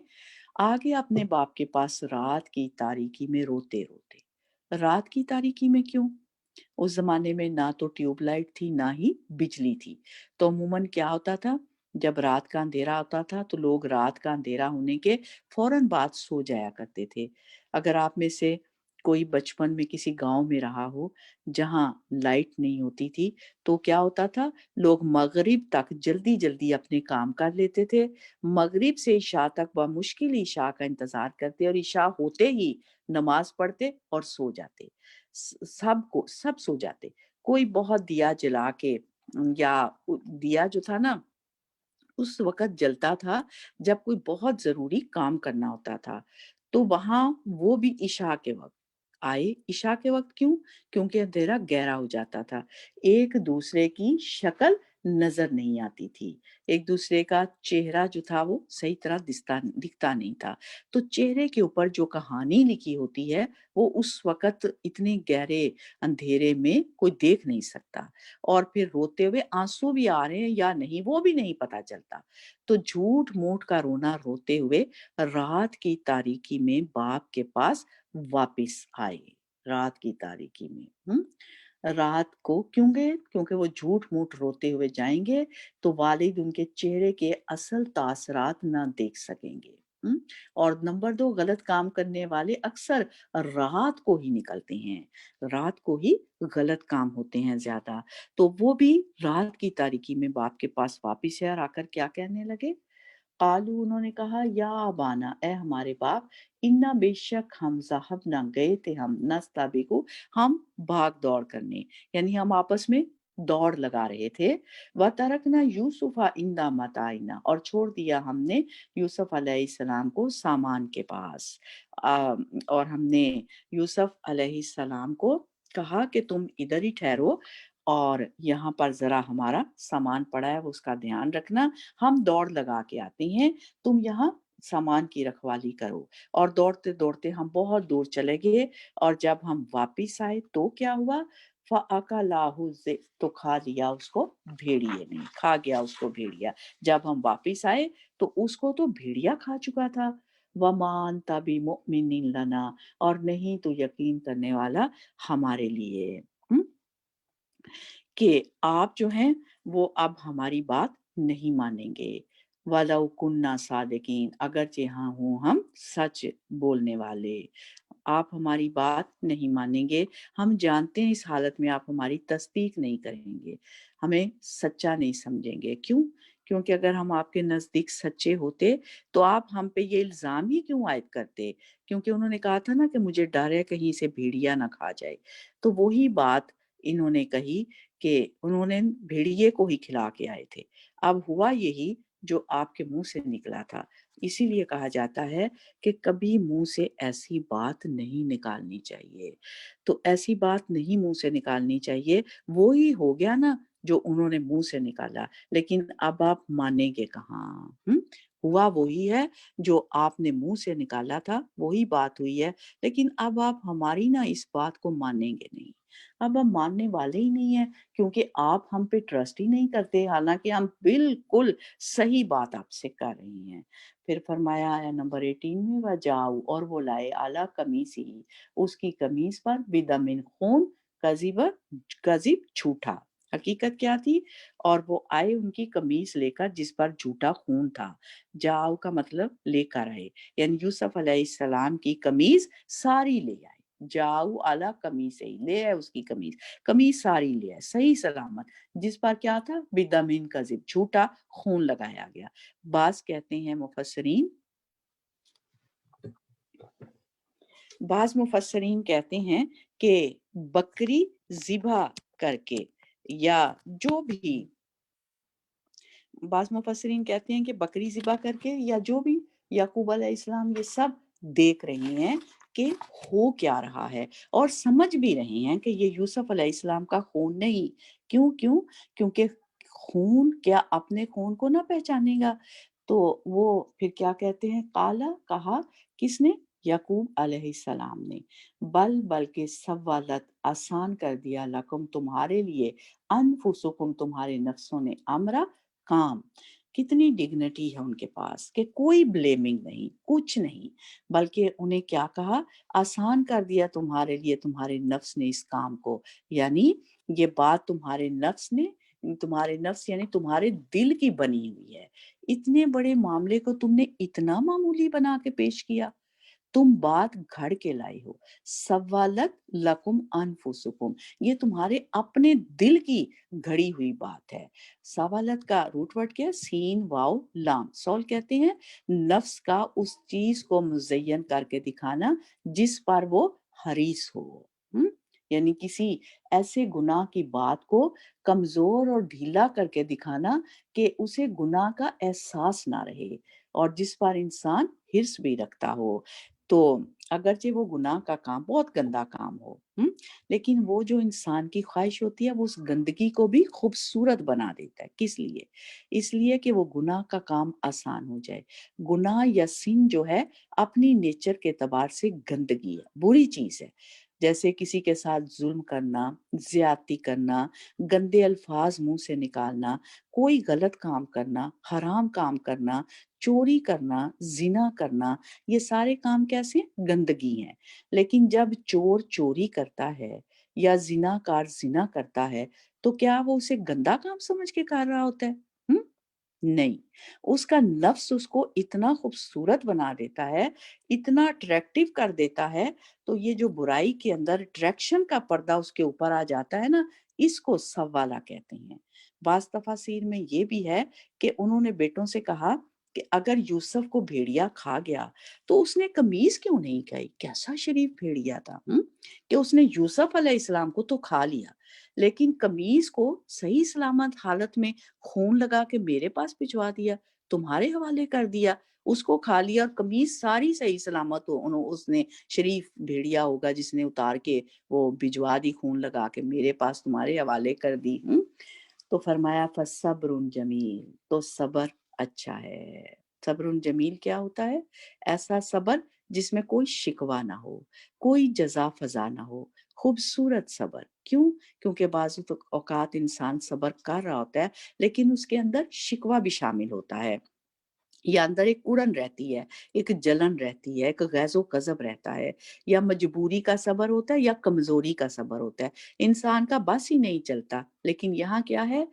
आ गया अपने बाप के पास रात की तारीकी में रोते रोते। रात की तारीकी में क्यों? उस ज़माने में ना तो ट्यूबलाइट थी, ना ही बिजली थी। तो अमूमन क्या होता था, जब रात का अंधेरा होता था, तो लोग रात का अंधेरा होने के फ़ौरन बाद सो जाया करते थे। अगर आप में से कोई बचपन में किसी गाँव में रहा हो, जहाँ लाइट नहीं होती थी, तो क्या होता था, लोग मग़रिब तक जल्दी-जल्दी अपने काम कर लेते थे। मग़रिब से इशा तक बमुश्किल इशा का इंतज़ार करते और इशा होते ही नमाज़ पढ़ते और सो जाते। सब सो जाते। कोई बहुत दिया जला के या दिया जो था ना, उस वक़्त जलता था जब कोई बहुत ज़रूरी काम करना होता था। तो वहाँ वो भी इशा के वक़्त आए। इशा के वक़्त क्यों? क्योंकि अंधेरा गहरा हो जाता था। एक-दूसरे की शक्ल नज़र नहीं आती थी। एक-दूसरे का चेहरा जो था वो सही तरह दिखता नहीं था। तो चेहरे के ऊपर जो कहानी लिखी होती है, वो उस वक़्त इतने गहरे अंधेरे में कोई देख नहीं सकता। और फिर रोते हुए आँसू भी आ रहे हैं या नहीं, वो भी नहीं पता चलता। तो झूठ-मूठ का रोना रोते हुए रात की तारीकी में बाप के पास वापिस आए। रात की तारीकी में, हुँ? रात को क्यों गए? क्योंकि वो झूठ-मूठ रोते हुए जाएँगे, तो वालिद उनके चेहरे के असल तासरात ना देख सकेंगे। हुँ? और नंबर 2, गलत काम करने वाले अक्सर रात को ही निकलते हैं। रात को ही गलत काम होते हैं ज़्यादा। तो वो भी रात की तारीकी में बाप के पास वापिस आए और आकर क्या कहने लगे? क़ालू, उन्होंने कहा, या अबाना, ए हमारे बाप, इन्ना, बेशक हम ज़हबना, गए थे हम, नस्तबिक़ु, हम भाग-दौड़ करने, यानी हम आपस में दौड़ लगा रहे थे। व तरकना यूसुफ़ा इंदा मताइना, और छोड़ दिया हमने यूसुफ़ अलैहिस्सलाम को सामान के पास। और हमने यूसुफ़ अलैहिस्सलाम को कहा कि तुम इधर ही ठहरो और यहाँ पर ज़रा हमारा सामान पड़ा है, उसका ध्यान रखना, हम दौड़ लगा के आते हैं, तुम यहाँ सामान की रखवाली करो। और दौड़ते-दौड़ते हम बहुत दूर चले गए और जब हम वापिस आए तो क्या हुआ? फ़अकलहु ज़िब, तो खा लिया उसको भेड़िए ने, खा गया उसको भेड़िया। जब हम वापिस आए तो उसको तो भेड़िया खा चुका था। वमा अंता बिमुमिनिन लना, और नहीं तो यकीन करने वाला हमारे लिए। हुँ? कि आप जो हैं वो अब हमारी बात नहीं मानेंगे। वलौ कुन्ना सादिकीन, अगरचे हाँ हों हम सच बोलने वाले। आप हमारी बात नहीं मानेंगे। हम जानते हैं इस हालत में आप हमारी तस्दीक नहीं करेंगे, हमें सच्चा नहीं समझेंगे। क्यों? क्योंकि अगर हम आपके नज़दीक सच्चे होते, तो आप हम पे ये इल्ज़ाम ही क्यों आयद करते? क्योंकि उन्होंने कहा था ना कि मुझे डर है कहीं से भेड़िया ना खा जाए। तो वही बात इन्होंने कही कि उन्होंने भेड़िए को ही खिला के आए थे। अब हुआ यही जो आपके मुँह से निकला था। इसीलिए कहा जाता है कि कभी मुँह से ऐसी बात नहीं निकालनी चाहिए। तो ऐसी बात नहीं मुँह से निकालनी चाहिए, वो ही हो गया ना जो उन्होंने मुँह से निकाला, लेकिन अब आप मानेंगे कहाँ? हुँ? हुआ वही है जो आपने मुँह से निकाला था, वही बात हुई है, लेकिन अब आप हमारी ना इस बात को मानेंगे नहीं। अब हम मानने वाले ही नहीं हैं, क्योंकि आप हम पे ट्रस्ट ही नहीं करते, हालाँकि हम बिल्कुल सही बात आपसे कर रहे हैं। फिर फरमाया आया नंबर 18 में, वजाऊ, और वो लाए आला कमीसिही, उसकी कमीज पर बिदमिन खून, कज़िब, कज़िब झूठा। हकीकत क्या थी? और वो आए उनकी कमीज लेकर जिस पर झूठा खून था। जाओ का मतलब लेकर आए, यानी यूसुफ अलैहिस्सलाम की कमीज सारी ले आए। जाऊ आला कमीज से ही ले आए उसकी कमीज, कमीज सारी ले आए सही सलामत, जिस पर क्या था? बिदमिन कज़िब, झूठा खून लगाया गया। बाज़ कहते हैं मुफस्सिरीन, बाज़ मुफस्सिरीन कहते हैं कि बकरी ज़िबा करके, या जो भी, बाज़ मुफस्सिरीन कहते हैं कि बकरी ज़िबा करके, या जो भी याकूब अलैहिस्सलाम ये सब देख रहे हैं कि हो क्या रहा है, और समझ भी रहे हैं कि ये यूसुफ अलैहिस्सलाम का खून नहीं। क्यों? क्यों? क्योंकि खून क्या अपने खून को ना पहचानेगा? तो वो फिर क्या कहते हैं? काला, कहा, किसने? याकूब अलैहिस्सलाम ने। बल्कि सव्वलत, आसान कर दिया, लकुम, तुम्हारे लिए, अनफुसुकुम, तुम्हारे नफ्सों ने, अमरा, काम। कितनी डिग्निटी है उनके पास कि कोई ब्लेमिंग नहीं, कुछ नहीं, बल्कि उन्हें क्या कहा, आसान कर दिया तुम्हारे लिए तुम्हारे नफ्स ने इस काम को। यानी ये बात तुम्हारे नफ्स यानी तुम्हारे दिल की बनी हुई है। इतने बड़े मामले को तुमने इतना मामूली बना के पेश किया। तुम बात घड़ के लाई हो। सवालत लकुम अनफुसुकुम, ये तुम्हारे अपने दिल की घड़ी हुई बात है। सवालत का रूट वर्ड क्या है, सीन वाव लाम। सॉल कहते हैं नफ्स का उस चीज को मुज़य्यन करके दिखाना जिस पर वो हरीस हो। यानी किसी ऐसे गुनाह की बात को कमजोर और ढीला करके दिखाना कि उसे गुनाह का एहसास ना रहे और जिस पर इंसान हिर्स भी रखता हो। तो अगरचे वो गुनाह का काम बहुत गंदा काम हो, लेकिन वो जो इंसान की ख्वाहिश होती है वो उस गंदगी को भी खूबसूरत बना देता है। किस लिए? इसलिए कि वो गुनाह का काम आसान हो जाए। गुनाह या सिन जो है अपनी नेचर के एतबार से गंदगी है, बुरी चीज है। जैसे किसी के साथ जुल्म करना, ज्यादती करना, गंदे अल्फाज मुंह से निकालना, कोई गलत काम करना, हराम काम करना, चोरी करना, जिना करना, ये सारे काम कैसे, गंदगी हैं। लेकिन जब चोर चोरी करता है या जिनाकार जिना करता है तो क्या वो उसे गंदा काम समझ के कर रहा होता है? हम्म? नहीं, उसका नफ्स उसको इतना खूबसूरत बना देता है, इतना अट्रैक्टिव कर देता है। तो ये जो बुराई के अंदर अट्रैक्शन का पर्दा उसके ऊपर आ जाता है ना, इसको सवाला कहते हैं। बाज तफासिर में ये भी है कि उन्होंने बेटों से कहा कि अगर यूसुफ को भेड़िया खा गया तो उसने कमीज क्यों नहीं खाई? कैसा शरीफ भेड़िया था, कि उसने यूसुफ अलैहिस्सलाम को तो खा लिया, लेकिन कमीज को सही सलामत हालत में खून लगा के मेरे पास भिजवा दिया, तुम्हारे हवाले कर दिया, उसको खा लिया और कमीज सारी सही सलामत हो उसने, शरीफ भेड़िया होगा जिसने उतार के वो भिजवा दी, खून लगा के मेरे पास तुम्हारे हवाले कर दी। तो फरमाया फसब्रुन जमील, तो सबर अच्छा है। सब्रुन जमील क्या होता है? ऐसा सबर जिसमें कोई शिकवा ना हो, कोई जजा फजा ना हो, खूबसूरत सबर। क्यों? क्योंकि बाज़ औकात इंसान सबर कर रहा होता है लेकिन उसके अंदर शिकवा भी शामिल होता है, या अंदर एक उड़न रहती है, एक जलन रहती है, एक गैज़ो कज़ब रहता है, या मजबूरी का सबर होता है या कमजोरी का सबर होता है। इंसान का बस ही नहीं चलता। लेकिन यहाँ क्या है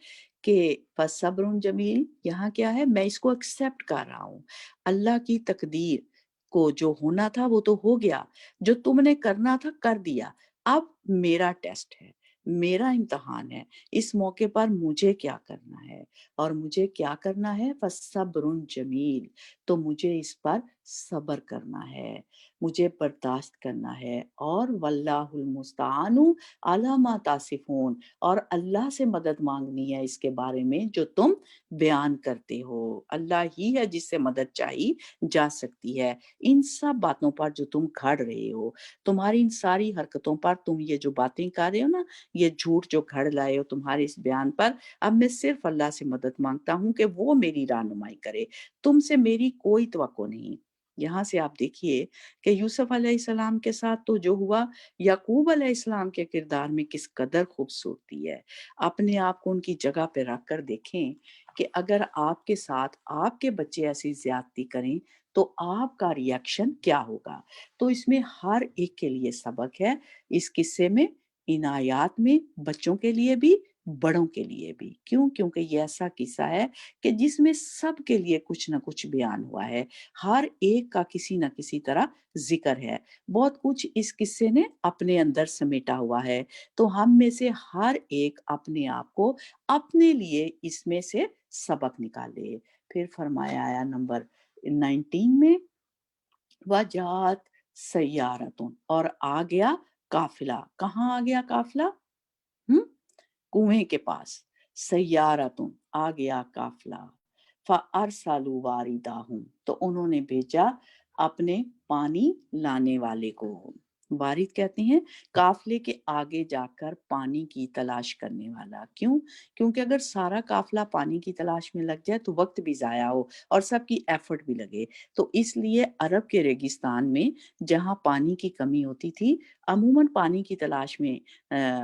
कि फसब्रुन जमील, यहाँ क्या है, मैं इसको एक्सेप्ट कर रहा हूँ। अल्लाह की तकदीर को जो होना था वो तो हो गया, जो तुमने करना था कर दिया। अब मेरा टेस्ट है, मेरा इम्तिहान है, इस मौके पर मुझे क्या करना है। और मुझे क्या करना है, फसब्रुन जमील, तो मुझे इस पर सब्र करना है, मुझे बर्दाश्त करना है। और वल्लाहुल मुस्तानु अला मा तासिफून, और अल्लाह से मदद मांगनी है इसके बारे में जो तुम बयान करते हो। अल्लाह ही है जिससे मदद चाहिए जा सकती है इन सब बातों पर जो तुम घड़ रहे हो, तुम्हारी इन सारी हरकतों पर, तुम ये जो बातें कर रहे हो ना, ये झूठ जो घड़ लाए हो तुम्हारे इस बयान पर। अब मैं सिर्फ अल्लाह से मदद मांगता हूँ कि वो मेरी रहनुमाई करे, तुमसे मेरी कोई तवक्को नहीं। यहाँ से आप देखिए कि यूसुफ अलैहिस्सलाम के साथ तो जो हुआ, याकूब अलैहिस्सलाम के किरदार में किस कदर खूबसूरती है। अपने आप को उनकी जगह पे रख कर देखें कि अगर आपके साथ आपके बच्चे ऐसी ज्यादती करें तो आपका रिएक्शन क्या होगा। तो इसमें हर एक के लिए सबक है इस किस्से में, इन आयात में, बच्चों के लिए भी बड़ों के लिए भी। क्यों? क्योंकि ये ऐसा किस्सा है कि जिसमें सबके लिए कुछ ना कुछ बयान हुआ है, हर एक का किसी ना किसी तरह जिक्र है, बहुत कुछ इस किस्से ने अपने अंदर समेटा हुआ है। तो हम में से हर एक अपने आप को अपने लिए इसमें से सबक निकाले। फिर फरमाया आया नंबर 19 में, वजात सैयारतुन, और आ गया काफिला। कहाँ आ गया काफिला? हम्म, कुएं के पास। सैयारतुन, आ गया काफिला। फअरसलू वारिदाहुम, तो उन्होंने भेजा अपने पानी लाने वाले को। وارد کہتے ہیں قافلے کے آگے جا کر پانی کی تلاش کرنے والا. کیوں؟ کیونکہ اگر سارا قافلہ پانی کی تلاش میں لگ جائے تو وقت بھی ضائع ہو اور سب کی ایفرٹ بھی لگے. تو اس لیے عرب کے ریگستان میں جہاں پانی کی کمی ہوتی تھی، عموماً پانی کی تلاش میں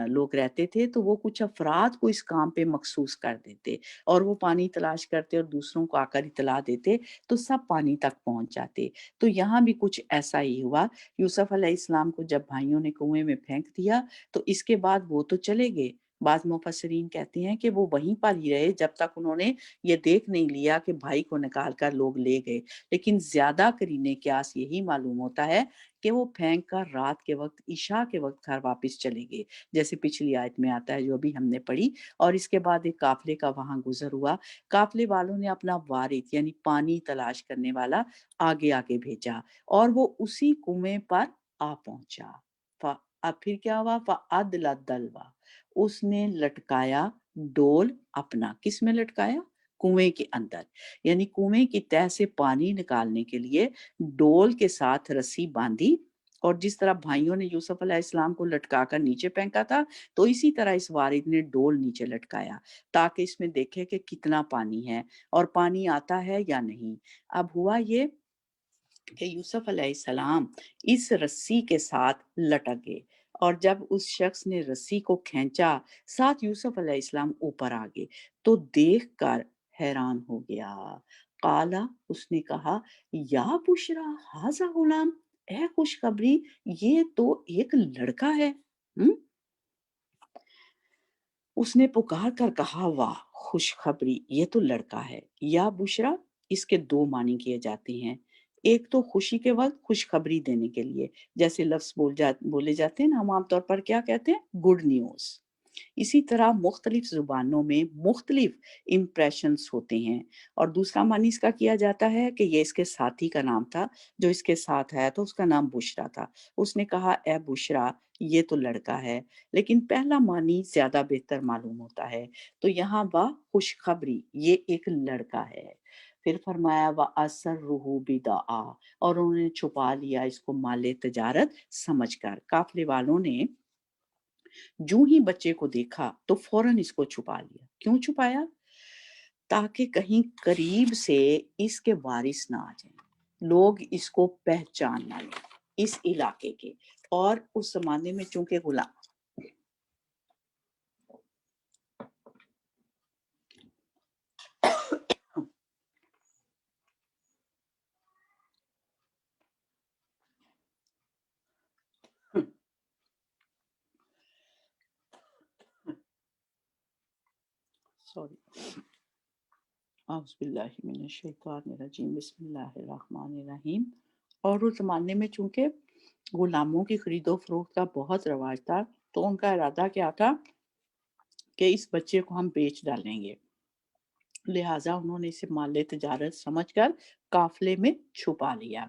لوگ رہتے تھے، تو وہ کچھ افراد کو اس کام پہ مخصوص کر دیتے اور وہ پانی تلاش کرتے اور دوسروں کو آ کر اطلاع دیتے، تو سب پانی تک پہنچ جاتے. تو یہاں بھی کچھ ایسا ہی ہوا. یوسف علیہ السلام کو جب بھائیوں نے کنویں میں پھینک دیا تو اس کے بعد وہ تو چلے گئے. بعض مفسرین کہتے ہیں کہ وہ وہیں پر ہی رہے جب تک انہوں نے یہ دیکھ نہیں لیا کہ بھائی کو نکال کر لوگ لے گئے. لیکن زیادہ قرینہ قیاس یہی معلوم ہوتا ہے کہ وہ پھینک کر رات کے وقت عشاء کے وقت گھر واپس چلے گئے، جیسے پچھلی آیت میں آتا ہے جو ابھی ہم نے پڑھی. اور اس کے بعد ایک قافلے کا وہاں گزر ہوا. قافلے والوں نے اپنا وارث یعنی پانی تلاش کرنے والا آگے آگے بھیجا اور وہ اسی کنویں پر آ پہنچا. اب پھر کیا ہوا؟ فَأَدْلَ الدَّلْوَ، اس نے لٹکایا ڈول اپنا. کس میں لٹکایا؟ کنویں کے اندر. یعنی کنویں کی تہہ سے پانی نکالنے کے لیے ڈول کے ساتھ رسی باندھی، اور جس طرح بھائیوں نے یوسف علیہ السلام کو لٹکا کر نیچے پھینکا تھا، تو اسی طرح اس وارث نے ڈول نیچے لٹکایا تاکہ اس میں دیکھے کہ کتنا پانی ہے اور پانی آتا ہے یا نہیں. اب ہوا یہ کہ یوسف علیہ السلام اس رسی کے ساتھ لٹک گئے، اور جب اس شخص نے رسی کو کھینچا ساتھ یوسف علیہ السلام اوپر آ گئے تو دیکھ کر حیران ہو گیا. قالا، اس نے کہا، یا بشرا ھذا غلام، اے خوشخبری یہ تو ایک لڑکا ہے. ہم؟ اس نے پکار کر کہا، واہ خوشخبری یہ تو لڑکا ہے. یا بشرا اس کے دو معنی کیے جاتے ہیں. ایک تو خوشی کے وقت خوشخبری دینے کے لیے، جیسے لفظ بولے جاتے ہیں نا، ہم عام طور پر کیا کہتے ہیں؟ Good news. اسی طرح مختلف زبانوں میں مختلف امپریشنز ہوتے ہیں. اور دوسرا معنی اس کا کیا جاتا ہے کہ یہ اس کے ساتھی کا نام تھا جو اس کے ساتھ ہے، تو اس کا نام بشرا تھا. اس نے کہا، اے بشرا یہ تو لڑکا ہے. لیکن پہلا معنی زیادہ بہتر معلوم ہوتا ہے. تو یہاں با خوشخبری یہ ایک لڑکا ہے. پھر فرمایا وَأَسَرُّهُ بِدَعَا، اور انہوں نے چھپا لیا اس کو مال تجارت سمجھ کر. قافلے والوں نے جو ہی بچے کو دیکھا تو فوراً اس کو چھپا لیا. کیوں چھپایا؟ تاکہ کہیں قریب سے اس کے وارث نہ آ جائیں، لوگ اس کو پہچان نہ لیں اس علاقے کے. اور اس زمانے میں چونکہ غلام سوری اعوذ باللہ من الشیطان الرجیم بسم اللہ الرحمن الرحیم. اور اس زمانے میں چونکہ غلاموں کی خرید و فروخت کا بہت رواج تھا، تو ان کا ارادہ کیا تھا کہ اس بچے کو ہم بیچ ڈالیں گے. لہٰذا انہوں نے اسے مال تجارت سمجھ کر قافلے میں چھپا لیا.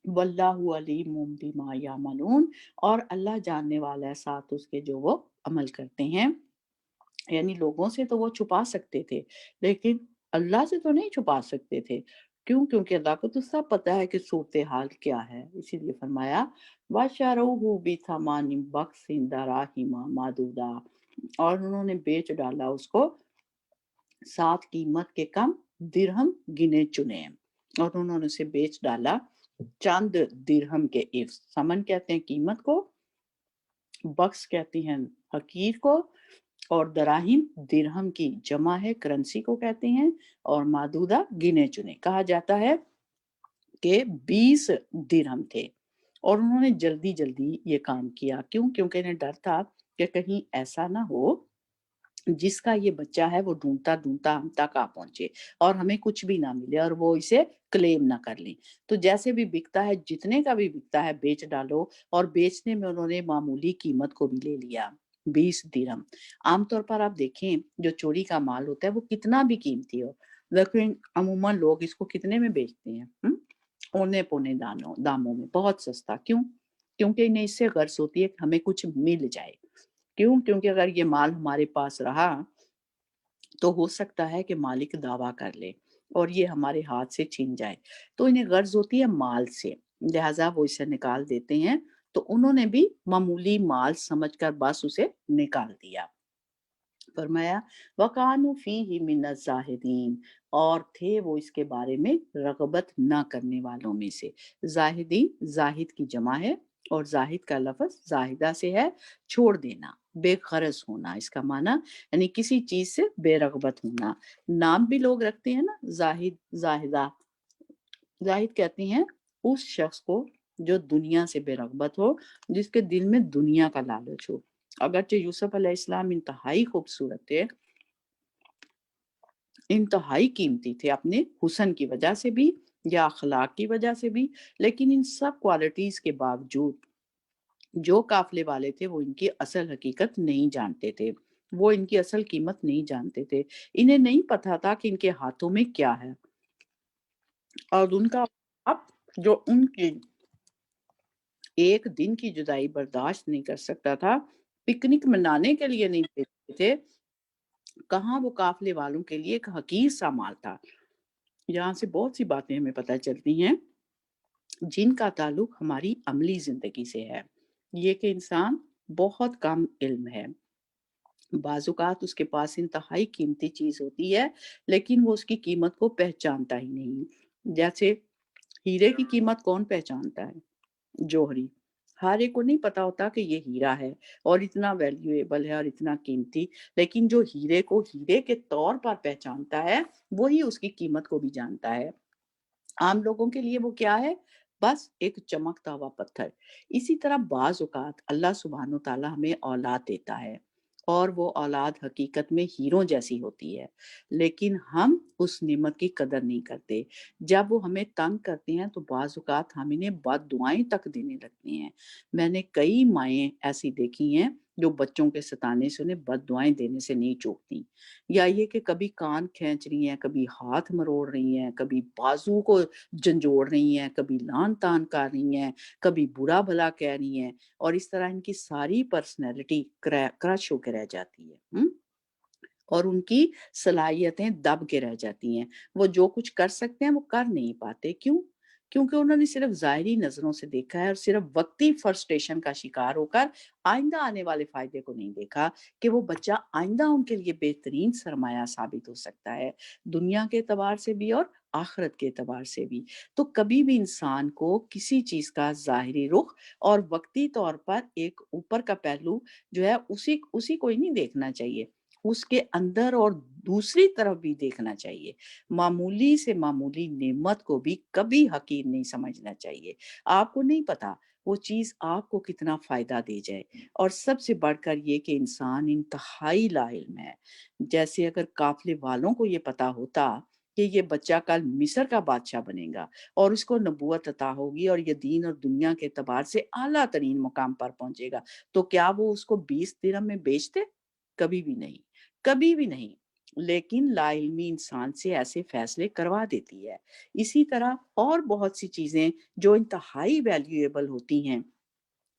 واللہ علیم بما یعملون، اور اللہ جاننے والا ہے ساتھ اس کے جو وہ عمل کرتے ہیں. یعنی لوگوں سے تو وہ چھپا سکتے تھے لیکن اللہ سے تو نہیں چھپا سکتے تھے. کیوں؟ کیونکہ اللہ کو تو سب پتہ ہے کہ صورتحال کیا ہے. اسی لیے فرمایا وَشَرَوْهُ بِثَمَنٍ بَخْسٍ دَرَاهِمَ مَعْدُودَةٍ، اور انہوں نے بیچ ڈالا اس کو ساتھ قیمت کے کم درہم گنے چنے. اور انہوں نے اسے بیچ ڈالا چند درہم کے عوض. سمن کہتے ہیں قیمت کو، بخس کہتے ہیں حقیر کو، اور دراہم درہم کی جمع ہے، کرنسی کو کہتے ہیں، اور معدودہ گنے چنے. کہا جاتا ہے کہ 20 درہم تھے. اور انہوں نے جلدی جلدی یہ کام کیا. کیوں؟ کیونکہ انہیں ڈر تھا کہ کہیں ایسا نہ ہو جس کا یہ بچہ ہے وہ ڈھونڈتا ڈھونڈتا ہم تک آ پہنچے اور ہمیں کچھ بھی نہ ملے اور وہ اسے کلیم نہ کر لیں. تو جیسے بھی بکتا ہے، جتنے کا بھی بکتا ہے بیچ ڈالو. اور بیچنے میں انہوں نے معمولی قیمت کو بھی لے لیا، 20 درہم. عام طور پر آپ دیکھیں جو چوری کا مال ہوتا ہے وہ کتنا بھی قیمتی ہو، لیکن عموماً لوگ اس کو کتنے میں بیچتے ہیں؟ اونے پونے داموں میں، بہت سستا. کیوں؟ کیونکہ انہیں اس سے غرض ہوتی ہے کہ ہمیں کچھ مل جائے. کیوں؟ کیونکہ اگر یہ مال ہمارے پاس رہا تو ہو سکتا ہے کہ مالک دعویٰ کر لے اور یہ ہمارے ہاتھ سے چھن جائے. تو انہیں غرض ہوتی ہے مال سے، لہٰذا وہ اسے نکال دیتے ہیں تو انہوں نے بھی معمولی مال سمجھ کر بس اسے نکال دیا۔ فرمایا وَقَانُوا فِيهِ مِنَ الزَّاهِدِينَ، اور تھے وہ اس کے بارے میں رغبت نہ کرنے والوں میں سے۔ زاہدین زاہد کی جمع ہے، اور زاہد کا لفظ زاہدہ سے ہے، چھوڑ دینا، بے غرض ہونا، اس کا معنی یعنی کسی چیز سے بے رغبت ہونا۔ نام بھی لوگ رکھتے ہیں نا، زاہد، زاہدہ۔ زاہد کہتے ہیں اس شخص کو جو دنیا سے بے رغبت ہو، جس کے دل میں دنیا کا لالچ ہو۔ اگرچہ یوسف علیہ السلام انتہائی خوبصورت تھے، انتہائی قیمتی تھے، اپنے حسن کی وجہ سے بھی یا اخلاق کی وجہ سے بھی، لیکن ان سب کوالٹیز کے باوجود جو قافلے والے تھے وہ ان کی اصل حقیقت نہیں جانتے تھے، وہ ان کی اصل قیمت نہیں جانتے تھے، انہیں نہیں پتا تھا کہ ان کے ہاتھوں میں کیا ہے، اور ان کا اب جو ان کی ایک دن کی جدائی برداشت نہیں کر سکتا تھا، پکنک منانے کے لیے نہیں دیتے تھے، کہاں وہ قافلے والوں کے لیے ایک حقیر سا مال تھا۔ یہاں سے بہت سی باتیں ہمیں پتہ چلتی ہیں جن کا تعلق ہماری عملی زندگی سے ہے۔ یہ کہ انسان بہت کم علم ہے، بعض اوقات اس کے پاس انتہائی قیمتی چیز ہوتی ہے لیکن وہ اس کی قیمت کو پہچانتا ہی نہیں۔ جیسے ہیرے کی قیمت کون پہچانتا ہے؟ جوہری۔ ہر ایک کو نہیں پتا ہوتا کہ یہ ہیرا ہے اور اتنا ویلیویبل ہے اور اتنا قیمتی، لیکن جو ہیرے کو ہیرے کے طور پر پہچانتا ہے وہی اس کی قیمت کو بھی جانتا ہے۔ عام لوگوں کے لیے وہ کیا ہے؟ بس ایک چمکتا ہوا پتھر۔ اسی طرح بعض اوقات اللہ سبحانہ و تعالیٰ ہمیں اولاد دیتا ہے اور وہ اولاد حقیقت میں ہیروں جیسی ہوتی ہے، لیکن ہم اس نعمت کی قدر نہیں کرتے۔ جب وہ ہمیں تنگ کرتے ہیں تو بعض اوقات ہم انہیں بد دعائیں تک دینے لگتے ہیں۔ میں نے کئی مائیں ایسی دیکھی ہیں جو بچوں کے ستانے سے انہیں بد دعائیں دینے سے نہیں چوکتی، یا یہ کہ کبھی کان کھینچ رہی ہیں، کبھی ہاتھ مروڑ رہی ہیں، کبھی بازو کو جھنجھوڑ رہی ہیں، کبھی لان تان کر رہی ہیں، کبھی برا بھلا کہہ رہی ہیں، اور اس طرح ان کی ساری پرسنالٹی کرش ہو کے رہ جاتی ہے، اور ان کی صلاحیتیں دب کے رہ جاتی ہیں۔ وہ جو کچھ کر سکتے ہیں وہ کر نہیں پاتے۔ کیوں؟ کیونکہ انہوں نے صرف ظاہری نظروں سے دیکھا ہے اور صرف وقتی فرسٹریشن کا شکار ہو کر آئندہ آنے والے فائدے کو نہیں دیکھا کہ وہ بچہ آئندہ ان کے لیے بہترین سرمایہ ثابت ہو سکتا ہے، دنیا کے اعتبار سے بھی اور آخرت کے اعتبار سے بھی۔ تو کبھی بھی انسان کو کسی چیز کا ظاہری رخ اور وقتی طور پر ایک اوپر کا پہلو جو ہے اسی کو ہی نہیں دیکھنا چاہیے، اس کے اندر اور دوسری طرف بھی دیکھنا چاہیے۔ معمولی سے معمولی نعمت کو بھی کبھی حقیر نہیں سمجھنا چاہیے۔ آپ کو نہیں پتا وہ چیز آپ کو کتنا فائدہ دے جائے، اور سب سے بڑھ کر یہ کہ انسان انتہائی لا علم ہے۔ جیسے اگر قافلے والوں کو یہ پتا ہوتا کہ یہ بچہ کل مصر کا بادشاہ بنے گا اور اس کو نبوت عطا ہوگی اور یہ دین اور دنیا کے اعتبار سے اعلیٰ ترین مقام پر پہنچے گا، تو کیا وہ اس کو 20 درہم میں بیچتے؟ کبھی بھی نہیں، کبھی بھی نہیں۔ لیکن لا علمی انسان سے ایسے فیصلے کروا دیتی ہے۔ اسی طرح اور بہت سی چیزیں جو انتہائی ویلیویبل ہوتی ہیں،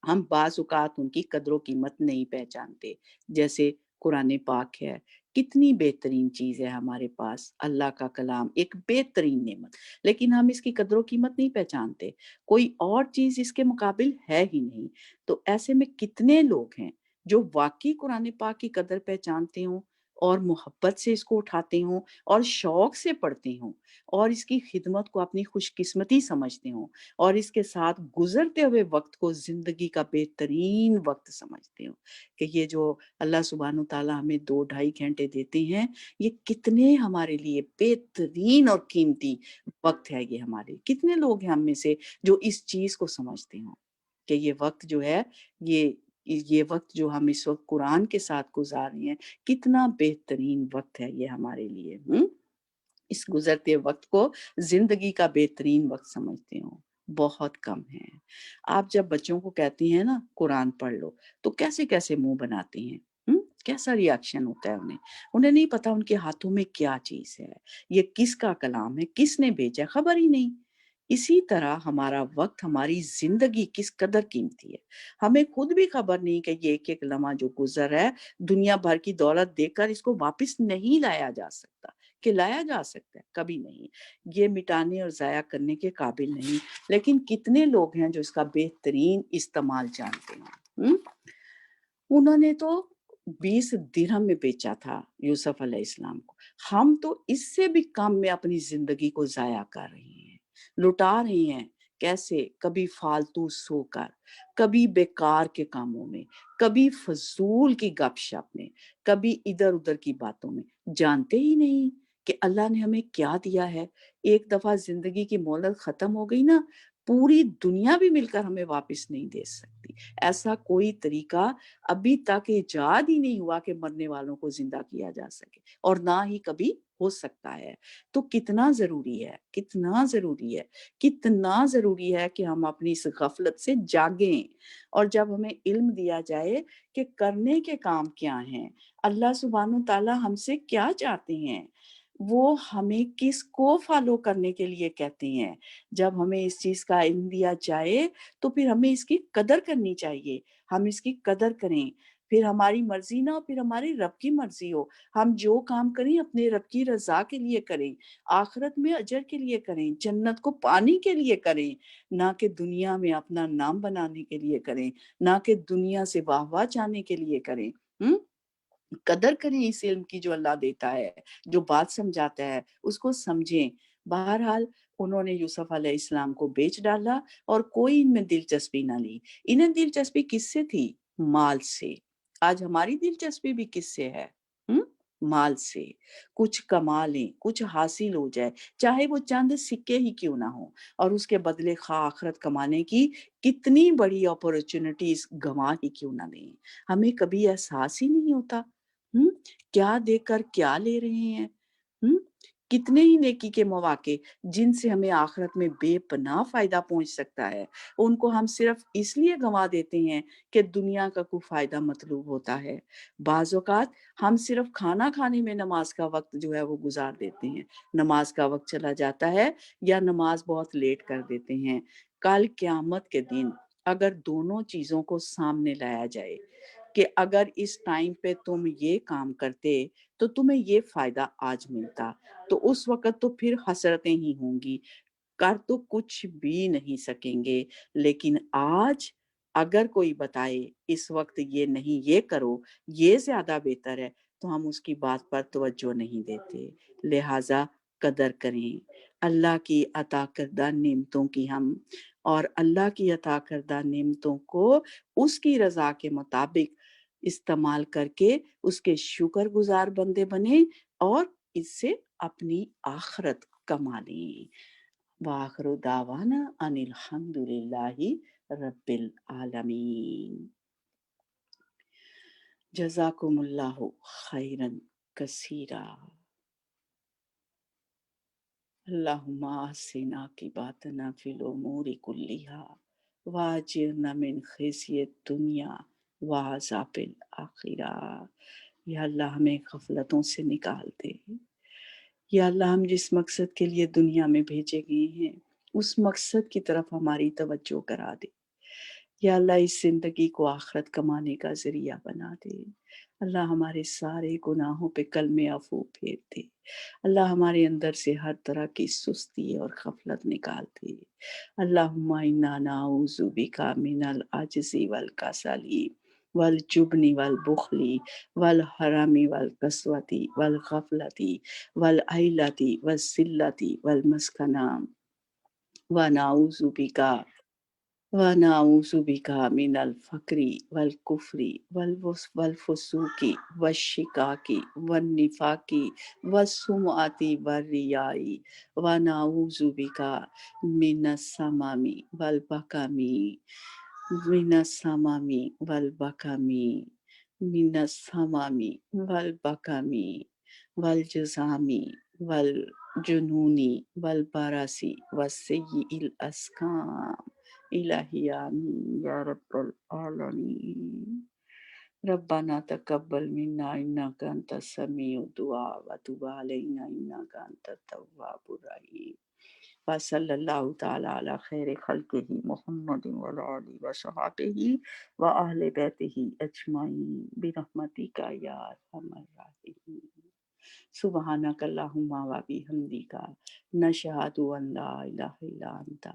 ہم بعض اوقات ان کی قدر و قیمت نہیں پہچانتے۔ جیسے قرآن پاک ہے، کتنی بہترین چیز ہے ہمارے پاس، اللہ کا کلام ایک بہترین نعمت، لیکن ہم اس کی قدر و قیمت نہیں پہچانتے۔ کوئی اور چیز اس کے مقابل ہے ہی نہیں۔ تو ایسے میں کتنے لوگ ہیں جو واقعی قرآن پاک کی قدر پہچانتے ہوں اور محبت سے اس کو اٹھاتے ہوں اور شوق سے پڑھتے ہوں اور اس کی خدمت کو اپنی خوش قسمتی سمجھتے ہوں اور اس کے ساتھ گزرتے ہوئے وقت کو زندگی کا بہترین وقت سمجھتے ہوں کہ یہ جو اللہ سبحانہ تعالیٰ ہمیں 2-2.5 گھنٹے دیتے ہیں، یہ کتنے ہمارے لیے بہترین اور قیمتی وقت ہے۔ یہ ہمارے کتنے لوگ ہیں ہم میں سے جو اس چیز کو سمجھتے ہوں کہ یہ وقت جو ہے، یہ وقت جو ہم اس وقت قرآن کے ساتھ گزار رہے ہیں، کتنا بہترین وقت ہے یہ ہمارے لیے۔ اس گزرتے وقت کو زندگی کا بہترین وقت سمجھتے ہوں، بہت کم ہیں۔ آپ جب بچوں کو کہتے ہیں نا قرآن پڑھ لو، تو کیسے کیسے منہ بناتے ہیں، کیسا ری ایکشن ہوتا ہے انہیں نہیں پتا ان کے ہاتھوں میں کیا چیز ہے، یہ کس کا کلام ہے، کس نے بھیجا، خبر ہی نہیں۔ اسی طرح ہمارا وقت، ہماری زندگی کس قدر قیمتی ہے، ہمیں خود بھی خبر نہیں کہ یہ ایک ایک لمحہ جو گزر ہے، دنیا بھر کی دولت دے کر اس کو واپس نہیں لایا جا سکتا۔ کہ لایا جا سکتا ہے؟ کبھی نہیں. یہ مٹانے اور ضائع کرنے کے قابل نہیں. لیکن کتنے لوگ ہیں جو اس کا بہترین استعمال جانتے ہیں. انہوں نے تو 20 درہم میں بیچا تھا یوسف علیہ السلام کو. ہم تو اس سے بھی کم میں اپنی زندگی کو ضائع کر رہے ہیں، لٹا رہے ہیں. کیسے؟ کبھی فالتو سو کر، کبھی بیکار کے کاموں میں، کبھی فضول کی گپ شپ میں، کبھی ادھر ادھر کی باتوں میں. جانتے ہی نہیں کہ اللہ نے ہمیں کیا دیا ہے. ایک دفعہ زندگی کی مہلت ختم ہو گئی نا، پوری دنیا بھی مل کر ہمیں واپس نہیں دے سکتی. ایسا کوئی طریقہ ابھی تک ایجاد ہی نہیں ہوا کہ مرنے والوں کو زندہ کیا جا سکے، اور نہ ہی کبھی ہو سکتا ہے. تو کتنا ضروری ہے، کتنا ضروری ہے، کتنا ضروری ہے کہ ہم اپنی اس غفلت سے جاگیں. اور جب ہمیں علم دیا جائے کہ کرنے کے کام کیا ہیں، اللہ سبحانہ تعالیٰ ہم سے کیا چاہتے ہیں، وہ ہمیں کس کو فالو کرنے کے لیے کہتے ہیں، جب ہمیں اس چیز کا علم دیا جائے تو پھر ہمیں اس کی قدر کرنی چاہیے. ہم اس کی قدر کریں، پھر ہماری مرضی نہ ہو، پھر ہماری رب کی مرضی ہو. ہم جو کام کریں اپنے رب کی رضا کے لیے کریں، آخرت میں اجر کے لیے کریں، جنت کو پانے کے لیے کریں، نہ کہ دنیا میں اپنا نام بنانے کے لیے کریں، نہ کہ دنیا سے واہ واہ چاہنے کے لیے کریں. قدر کریں اس علم کی جو اللہ دیتا ہے، جو بات سمجھاتا ہے اس کو سمجھیں. بہرحال انہوں نے یوسف علیہ السلام کو بیچ ڈالا اور کوئی ان میں دلچسپی نہ لی. انہیں دلچسپی کس سے تھی؟ مال سے. آج ہماری دلچسپی بھی کس سے ہے؟ مال سے. کچھ کما لیں، کچھ حاصل ہو جائے، چاہے وہ چند سکے ہی کیوں نہ ہو، اور اس کے بدلے خواہ آخرت کمانے کی کتنی بڑی اپورچونٹیز گنوا ہی کیوں نہ لیں. ہمیں کبھی احساس ہی نہیں ہوتا کیا دے کر کیا لے رہے ہیں. کتنے ہی نیکی کے مواقع جن سے ہمیں آخرت میں بے پناہ فائدہ پہنچ سکتا ہے، ان کو ہم صرف اس لیے گنوا دیتے ہیں کہ دنیا کا کوئی فائدہ مطلوب ہوتا ہے. بعض اوقات ہم صرف کھانا کھانے میں نماز کا وقت جو ہے وہ گزار دیتے ہیں، نماز کا وقت چلا جاتا ہے یا نماز بہت لیٹ کر دیتے ہیں. کل قیامت کے دن اگر دونوں چیزوں کو سامنے لایا جائے کہ اگر اس ٹائم پہ تم یہ کام کرتے تو تمہیں یہ فائدہ آج ملتا، تو اس وقت تو پھر حسرتیں ہی ہوں گی. کر تو کچھ بھی نہیں سکیں گے. لیکن آج اگر کوئی بتائے اس وقت یہ نہیں، یہ کرو، یہ زیادہ بہتر ہے، تو ہم اس کی بات پر توجہ نہیں دیتے. لہٰذا قدر کریں اللہ کی عطا کردہ نعمتوں کی ہم، اور اللہ کی عطا کردہ نعمتوں کو اس کی رضا کے مطابق استعمال کر کے اس کے شکر گزار بندے بنیں اور اس سے اپنی آخرت کما لیں. وآخر دعوانا ان الحمد للہ رب العالمین. جزاکم اللہ خیرا کثیرا. اللہم احسن عاقبتنا فی الامور کلہا واجرنا من خزی الدنیا وعذاب الآخرہ. یا اللہ ہمیں غفلتوں سے نکال دے. یا اللہ ہم جس مقصد کے لیے دنیا میں بھیجے گئے ہیں اس مقصد کی طرف ہماری توجہ کرا دے. یا اللہ اس زندگی کو آخرت کمانے کا ذریعہ بنا دے. اللہ ہمارے سارے گناہوں پہ کلمِ عفو پھیر دے. اللہ ہمارے اندر سے ہر طرح کی سستی اور غفلت نکال دے. اللہم انا نعوذ بک من العجز والکسل والجبن والبخل والحرم والقسوة والغفلة والعیلة والذلة والمسکنہ ونعوذ بک من الفقر والکفر والفسوق والشقاق والنفاق والسمعة والریاء ونعوذ بک من السمم والبکم من السمم والبکم من السمم والبکم والجذام والجنون والبرص والسیء الاسقام. الہی آمین یا رب العالمین. ربنا تقبل منا انک انت السمیع الدعاء وتب علینا انک انت التواب الرحیم. وصلی اللہ تعالی علی خیر خلقہ محمد وعلی آلہ وصحبہ واہل بیتہ اجمعین برحمتک یا ارحم الراحمین. सुबहानक अल्लाहुम्मा व बिहम्दिका नशहदु अन ला इलाहा इल्ला अंता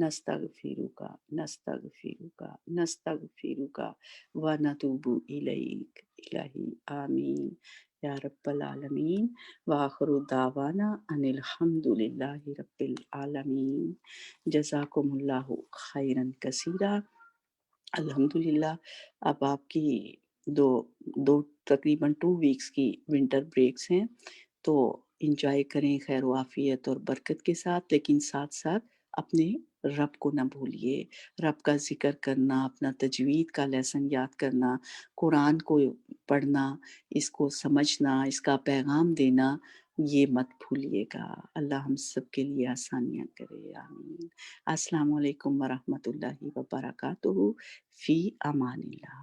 नस्तगफिरुका नस्तगफिरुका नस्तगफिरुका व नतूबु इलैक इलाही आमीन या रब्बल आलमीन व आखिरु दावाना अनिल हम्दुलिल्लाहि रब्बिल आलमीन जज़ाकुमुल्लाहु खैरन कसीरा। अल्हम्दुलिल्लाह अब आपकी दो दो तकरीबन 2 वीक्स की विंटर ब्रेक्स हैं, तो एंजॉय करें खैर आफियत और बरकत के साथ, लेकिन साथ साथ अपने रब को ना भूलिए। रब का जिक्र करना, अपना तजवीद का लेसन याद करना, कुरान को पढ़ना, इसको समझना, इसका पैगाम देना, ये मत भूलिएगा। अल्लाह हम सब के लिए आसानियाँ करे, आमीन। अस्सलाम वालेकुम व रहमतुल्लाहि व बरकातुहू। फ़ी अमानिल्लाह।